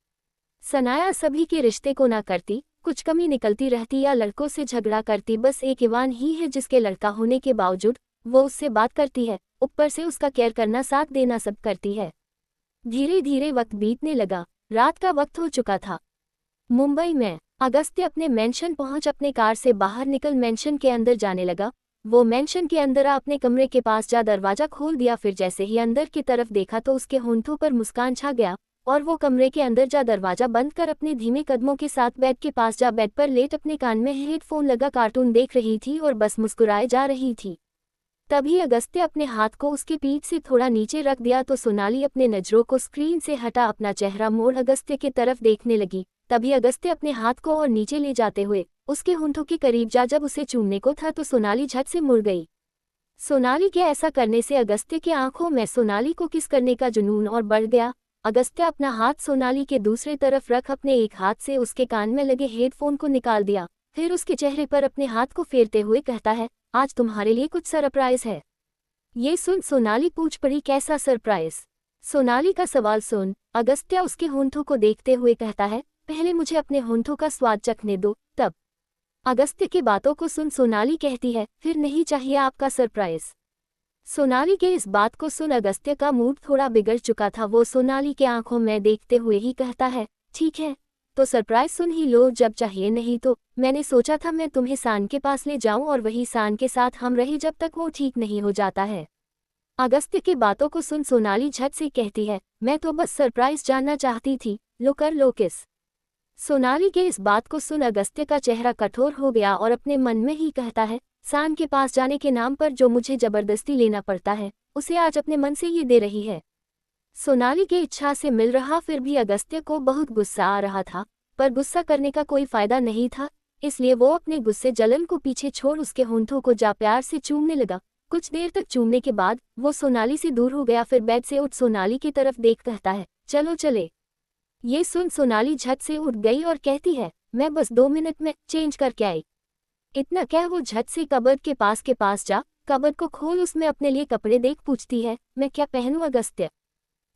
सनाया सभी के रिश्ते को ना करती, कुछ कमी निकलती रहती या लड़कों से झगड़ा करती, बस एक इवान ही है जिसके लड़का होने के बावजूद वो उससे बात करती है, ऊपर से उसका केयर करना साथ देना सब करती है। धीरे धीरे वक्त बीतने लगा, रात का वक्त हो चुका था। मुंबई में अगस्त्य अपने मेंशन पहुंच अपने कार से बाहर निकल मेंशन के अंदर जाने लगा। वो मेंशन के अंदर अपने कमरे के पास जा दरवाजा खोल दिया, फिर जैसे ही अंदर की तरफ देखा तो उसके होंठों पर मुस्कान छा गया और वो कमरे के अंदर जा दरवाजा बंद कर अपने धीमे कदमों के साथ बेड के पास जा बेड पर लेट अपने कान में हेडफोन लगा कार्टून देख रही थी और बस मुस्कुराए जा रही थी। तभी अगस्त्य अपने हाथ को उसके पीठ से थोड़ा नीचे रख दिया तो सोनाली अपने नजरों को स्क्रीन से हटा अपना चेहरा मोड़ अगस्त्य की तरफ देखने लगी। तभी अगस्त्य अपने हाथ को और नीचे ले जाते हुए उसके होंठों के करीब जा जब उसे चूमने को था तो सोनाली झट से मुड़ गई। सोनाली के ऐसा करने से अगस्त्य की आंखों में सोनाली को किस करने का जुनून और बढ़ गया। अगस्त्य अपना हाथ सोनाली के दूसरे तरफ रख अपने एक हाथ से उसके कान में लगे हेडफोन को निकाल दिया, फिर उसके चेहरे पर अपने हाथ को फेरते हुए कहता है, आज तुम्हारे लिए कुछ सरप्राइज है। ये सुन सोनाली पूछ पड़ी, कैसा सरप्राइज। सोनाली का सवाल सुन अगस्त्य उसके होंठों को देखते हुए कहता है, पहले मुझे अपने होंठों का स्वाद चखने दो तब। अगस्त्य की बातों को सुन सोनाली कहती है, फिर नहीं चाहिए आपका सरप्राइज। सोनाली के इस बात को सुन अगस्त्य का मूड थोड़ा बिगड़ चुका था। वो सोनाली के आंखों में देखते हुए ही कहता है, ठीक है, तो सरप्राइज सुन ही लो जब चाहिए, नहीं तो मैंने सोचा था मैं तुम्हें सान के पास ले जाऊं और वही सान के साथ हम रहे जब तक वो ठीक नहीं हो जाता है। अगस्त्य की बातों को सुन सोनाली झट से कहती है, मैं तो बस सरप्राइज जानना चाहती थी, लो कर लो किस। सोनाली के इस बात को सुन अगस्त्य का चेहरा कठोर हो गया और अपने मन में ही कहता है, सान के पास जाने के नाम पर जो मुझे जबरदस्ती लेना पड़ता है उसे आज अपने मन से ये दे रही है। सोनाली की इच्छा से मिल रहा फिर भी अगस्त्य को बहुत गुस्सा आ रहा था, पर गुस्सा करने का कोई फायदा नहीं था, इसलिए वो अपने गुस्से जलन को पीछे छोड़ उसके होंठों को जा प्यार से चूमने लगा। कुछ देर तक चूमने के बाद वो सोनाली से दूर हो गया, फिर बेड से उठ सोनाली की तरफ देख कहता है, चलो चले। ये सुन सोनाली झट से उठ गई और कहती है, मैं बस 2 मिनट में चेंज करके आई। इतना कह वो झट से कबर्ड के पास जा, कबर्ड को खोल, उसमें अपने लिए कपड़े देख पूछती है, मैं क्या पहनूं अगस्त्य।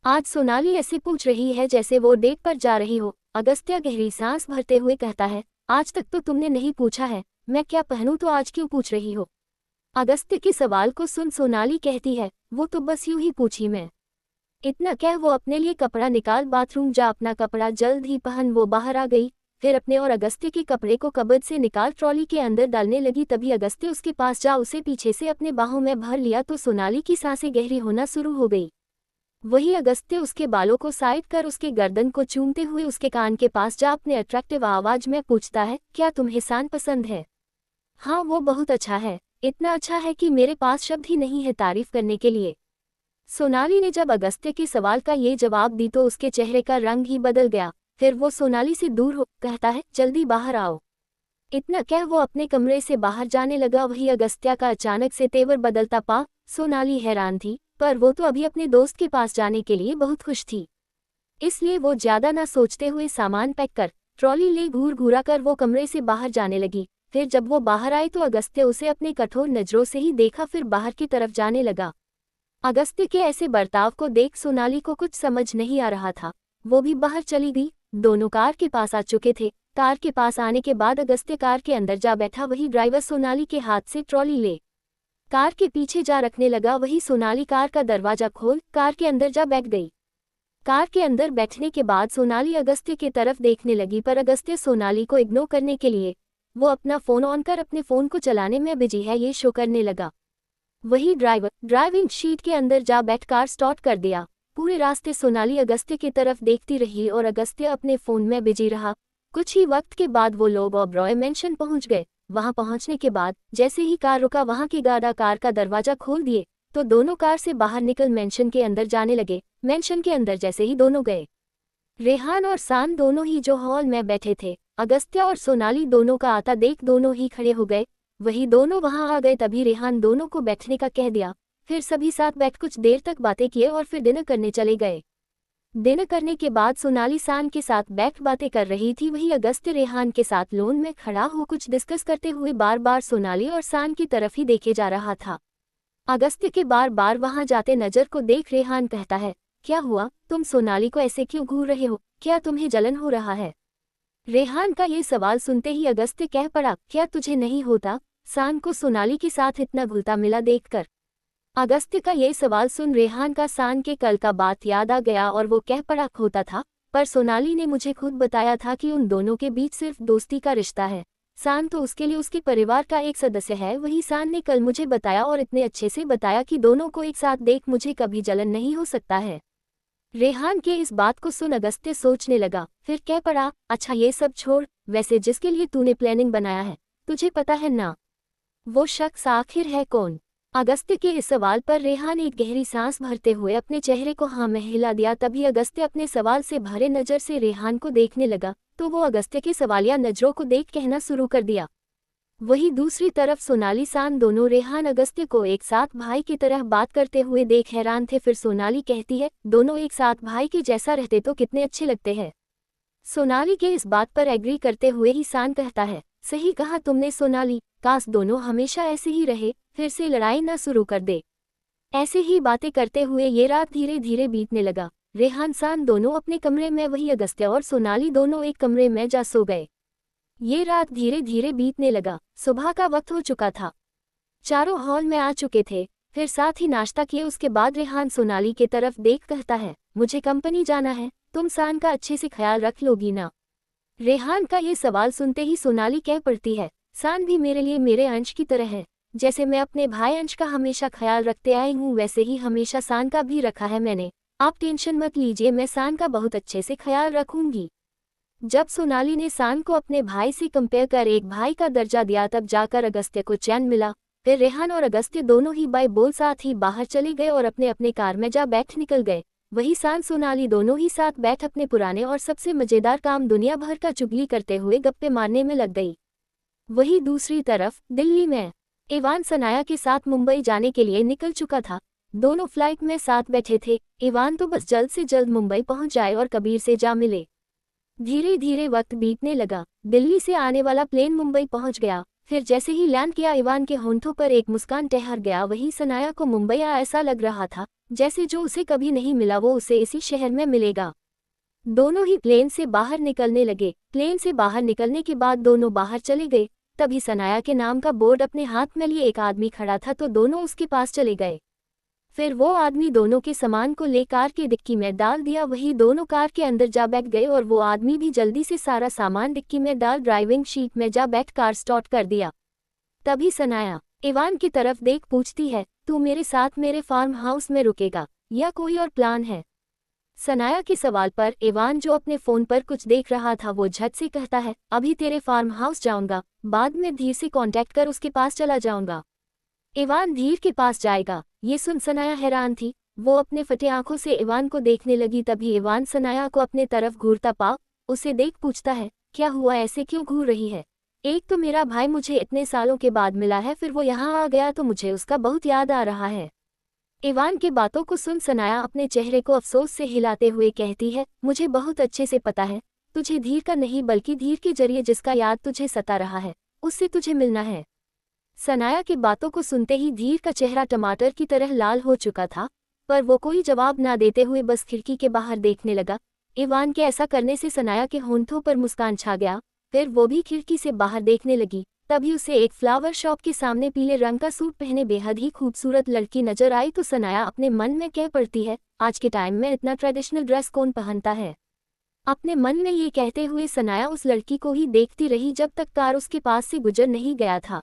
आज सोनाली ऐसे पूछ रही है जैसे वो डेट पर जा रही हो। अगस्त्य गहरी सांस भरते हुए कहता है, आज तक तो तुमने नहीं पूछा है मैं क्या पहनूं, तो आज क्यों पूछ रही हो। अगस्त्य के सवाल को सुन सोनाली कहती है, वो तो बस यूं ही पूछी मैं। इतना कह वो अपने लिए कपड़ा निकाल बाथरूम जा, अपना कपड़ा जल्द ही पहन वो बाहर आ गई। फिर अपने और अगस्त्य के कपड़े को कबर्ड से निकाल ट्रॉली के अंदर डालने लगी। तभी अगस्त्य उसके पास जा उसे पीछे से अपने बाहों में भर लिया तो सोनाली की सांसें गहरी होना शुरू हो गई। वही अगस्त्य उसके बालों को साइड कर उसके गर्दन को चूमते हुए उसके कान के पास जा अपने अट्रैक्टिव आवाज में पूछता है, क्या तुम्हें सान पसंद है। हाँ वो बहुत अच्छा है, इतना अच्छा है कि मेरे पास शब्द ही नहीं है तारीफ करने के लिए। सोनाली ने जब अगस्त्य के सवाल का ये जवाब दी तो उसके चेहरे का रंग ही बदल गया। फिर वो सोनाली से दूर हो कहता है, जल्दी बाहर आओ। इतना कह वो अपने कमरे से बाहर जाने लगा। वही अगस्त्य का अचानक से तेवर बदलता पा सोनाली हैरान थी, पर वो तो अभी अपने दोस्त के पास जाने के लिए बहुत खुश थी, इसलिए वो ज्यादा ना सोचते हुए सामान पैक कर ट्रॉली ले घूर घूरा कर वो कमरे से बाहर जाने लगी। फिर जब वो बाहर आई तो अगस्त्य उसे अपने कठोर नजरों से ही देखा, फिर बाहर की तरफ जाने लगा। अगस्त्य के ऐसे बर्ताव को देख सोनाली को कुछ समझ नहीं आ रहा था, वो भी बाहर चली गई। दोनों कार के पास आ चुके थे। कार के पास आने के बाद अगस्त्य कार के अंदर जा बैठा। वही ड्राइवर सोनाली के हाथ से ट्रॉली ले कार के पीछे जा रखने लगा। वही सोनाली कार का दरवाजा खोल कार के अंदर जा बैठ गई। कार के अंदर बैठने के बाद सोनाली अगस्त्य की तरफ देखने लगी, पर अगस्त्य सोनाली को इग्नोर करने के लिए वो अपना फोन ऑन कर अपने फोन को चलाने में बिजी है ये शो करने लगा। वही ड्राइवर ड्राइविंग सीट के अंदर जा बैठ कार स्टार्ट कर दिया। पूरे रास्ते सोनाली अगस्त्य की तरफ देखती रही और अगस्त्य अपने फोन में बिजी रहा। कुछ ही वक्त के बाद वो लोग ओबरॉय मेंशन पहुंच गए। वहां पहुंचने के बाद जैसे ही कार रुका वहां की गार्ड कार का दरवाजा खोल दिए तो दोनों कार से बाहर निकल मेंशन के अंदर जाने लगे। मेंशन के अंदर जैसे ही दोनों गए, रेहान और सान दोनों ही जो हॉल में बैठे थे, अगस्त्य और सोनाली दोनों का आता देख दोनों ही खड़े हो गए। वही दोनों वहां आ गए। तभी रेहान दोनों को बैठने का कह दिया। फिर सभी साथ बैठ कुछ देर तक बातें किए और फिर डिनर करने चले गए। डिनर करने के बाद सोनाली सान के साथ बैठ बातें कर रही थी। वही अगस्त्य रेहान के साथ लोन में खड़ा हो कुछ डिस्कस करते हुए बार बार सोनाली और सान की तरफ ही देखे जा रहा था। अगस्त्य के बार बार वहां जाते नजर को देख रेहान कहता है, क्या हुआ, तुम सोनाली को ऐसे क्यों घूर रहे हो, क्या तुम्हें जलन हो रहा है। रेहान का ये सवाल सुनते ही अगस्त्य कह पड़ा, क्या तुझे नहीं होता सान को सोनाली के साथ इतना घुलता मिला देखकर। अगस्त्य का ये सवाल सुन रेहान का सान के कल का बात याद आ गया और वो कह पड़ा, होता था, पर सोनाली ने मुझे खुद बताया था कि उन दोनों के बीच सिर्फ दोस्ती का रिश्ता है। सान तो उसके लिए उसके परिवार का एक सदस्य है। वही सान ने कल मुझे बताया और इतने अच्छे से बताया कि दोनों को एक साथ देख मुझे कभी जलन नहीं हो सकता है। रेहान के इस बात को सुन अगस्त्य सोचने लगा, फिर कह पड़ा, अच्छा ये सब छोड़, वैसे जिसके लिए तूने प्लानिंग बनाया है तुझे पता है ना, वो शख्स आखिर है कौन। अगस्त्य के इस सवाल पर रेहान एक गहरी सांस भरते हुए अपने चेहरे को हाँ में हिला दिया। तभी अगस्त्य अपने सवाल से भरे नजर से रेहान को देखने लगा तो वो अगस्त्य के सवालिया नजरों को देख कहना शुरू कर दिया। वही दूसरी तरफ सोनाली सान दोनों रेहान अगस्त्य को एक साथ भाई की तरह बात करते हुए देख हैरान थे। फिर सोनाली कहती है, दोनों एक साथ भाई के जैसा रहते तो कितने अच्छे लगते हैं। सोनाली के इस बात पर एग्री करते हुए ही सान कहता है, सही कहा तुमने सोनाली, काश दोनों हमेशा ऐसे ही रहे, फिर से लड़ाई ना शुरू कर दे। ऐसे ही बातें करते हुए ये रात धीरे धीरे बीतने लगा। रेहान सान दोनों अपने कमरे में, वही अगस्त्य और सोनाली दोनों एक कमरे में जा सो गए। ये रात धीरे धीरे बीतने लगा। सुबह का वक्त हो चुका था। चारों हॉल में आ चुके थे। फिर साथ ही नाश्ता किए। उसके बाद रेहान सोनाली के तरफ देख कहता है, मुझे कंपनी जाना है, तुम सान का अच्छे से ख्याल रख लोगी ना। रेहान का ये सवाल सुनते ही सोनाली कह पड़ती है, सान भी मेरे लिए मेरे अंश की तरह है। जैसे मैं अपने भाई अंश का हमेशा ख्याल रखते आई हूँ वैसे ही हमेशा सान का भी रखा है मैंने। आप टेंशन मत लीजिए, मैं सान का बहुत अच्छे से ख्याल रखूंगी। जब सोनाली ने सान को अपने भाई से कंपेयर कर एक भाई का दर्जा दिया तब जाकर अगस्त्य को चैन मिला। फिर रेहान और अगस्त्य दोनों ही बाय बोल साथ ही बाहर चले गए और अपने अपने कार में जा बैठ निकल गए। वही सान सोनाली दोनों ही साथ बैठ अपने पुराने और सबसे मजेदार काम दुनिया भर का चुगली करते हुए गप्पे मारने में लग गई। वही दूसरी तरफ दिल्ली में इवान सनाया के साथ मुंबई जाने के लिए निकल चुका था। दोनों फ्लाइट में साथ बैठे थे। इवान तो बस जल्द से जल्द मुंबई पहुंच जाए और कबीर से जा मिले। धीरे धीरे वक्त बीतने लगा। दिल्ली से आने वाला प्लेन मुंबई पहुंच गया। फिर जैसे ही लैंड किया इवान के होंठों पर एक मुस्कान ठहर गया। वही सनाया को मुंबई ऐसा लग रहा था जैसे जो उसे कभी नहीं मिला वो उसे इसी शहर में मिलेगा। दोनों ही प्लेन से बाहर निकलने लगे। प्लेन से बाहर निकलने के बाद दोनों बाहर चले गए। तभी सनाया के नाम का बोर्ड अपने हाथ में लिए एक आदमी खड़ा था तो दोनों उसके पास चले गए। फिर वो आदमी दोनों के सामान को ले कार के डिक्की में डाल दिया। वही दोनों कार के अंदर जा बैठ गए और वो आदमी भी जल्दी से सारा सामान डिक्की में डाल ड्राइविंग सीट में जा बैठ कार स्टार्ट कर दिया। तभी सनाया इवान की तरफ देख पूछती है, तू मेरे साथ मेरे फार्म हाउस में रुकेगा या कोई और प्लान है? सनाया के सवाल पर इवान जो अपने फोन पर कुछ देख रहा था वो झट से कहता है, अभी तेरे फार्म हाउस जाऊंगा, बाद में धीर से कांटेक्ट कर उसके पास चला जाऊंगा। इवान धीर के पास जाएगा? ये सुन सनाया हैरान थी। वो अपने फटे आंखों से इवान को देखने लगी। तभी इवान सनाया को अपने तरफ घूरता पा उसे देख पूछता है, क्या हुआ, ऐसे क्यों घूर रही है? एक तो मेरा भाई मुझे इतने सालों के बाद मिला है, फिर वो यहाँ आ गया तो मुझे उसका बहुत याद आ रहा है। इवान की बातों को सुन सनाया अपने चेहरे को अफसोस से हिलाते हुए कहती है, मुझे बहुत अच्छे से पता है तुझे धीर का नहीं बल्कि धीर के जरिए जिसका याद तुझे सता रहा है उससे तुझे मिलना है। सनाया की बातों को सुनते ही धीर का चेहरा टमाटर की तरह लाल हो चुका था, पर वो कोई जवाब ना देते हुए बस खिड़की के बाहर देखने लगा। इवान के ऐसा करने से सनाया के होंठों पर मुस्कान छा गया। फिर वो भी खिड़की से बाहर देखने लगी। तभी उसे एक फ्लावर शॉप के सामने पीले रंग का सूट पहने बेहद ही खूबसूरत लड़की नजर आई तो सनाया अपने मन में कह पड़ती है, आज के टाइम में इतना ट्रेडिशनल ड्रेस कौन पहनता है। अपने मन में ये कहते हुए सनाया उस लड़की को ही देखती रही जब तक कार उसके पास से गुजर नहीं गया था।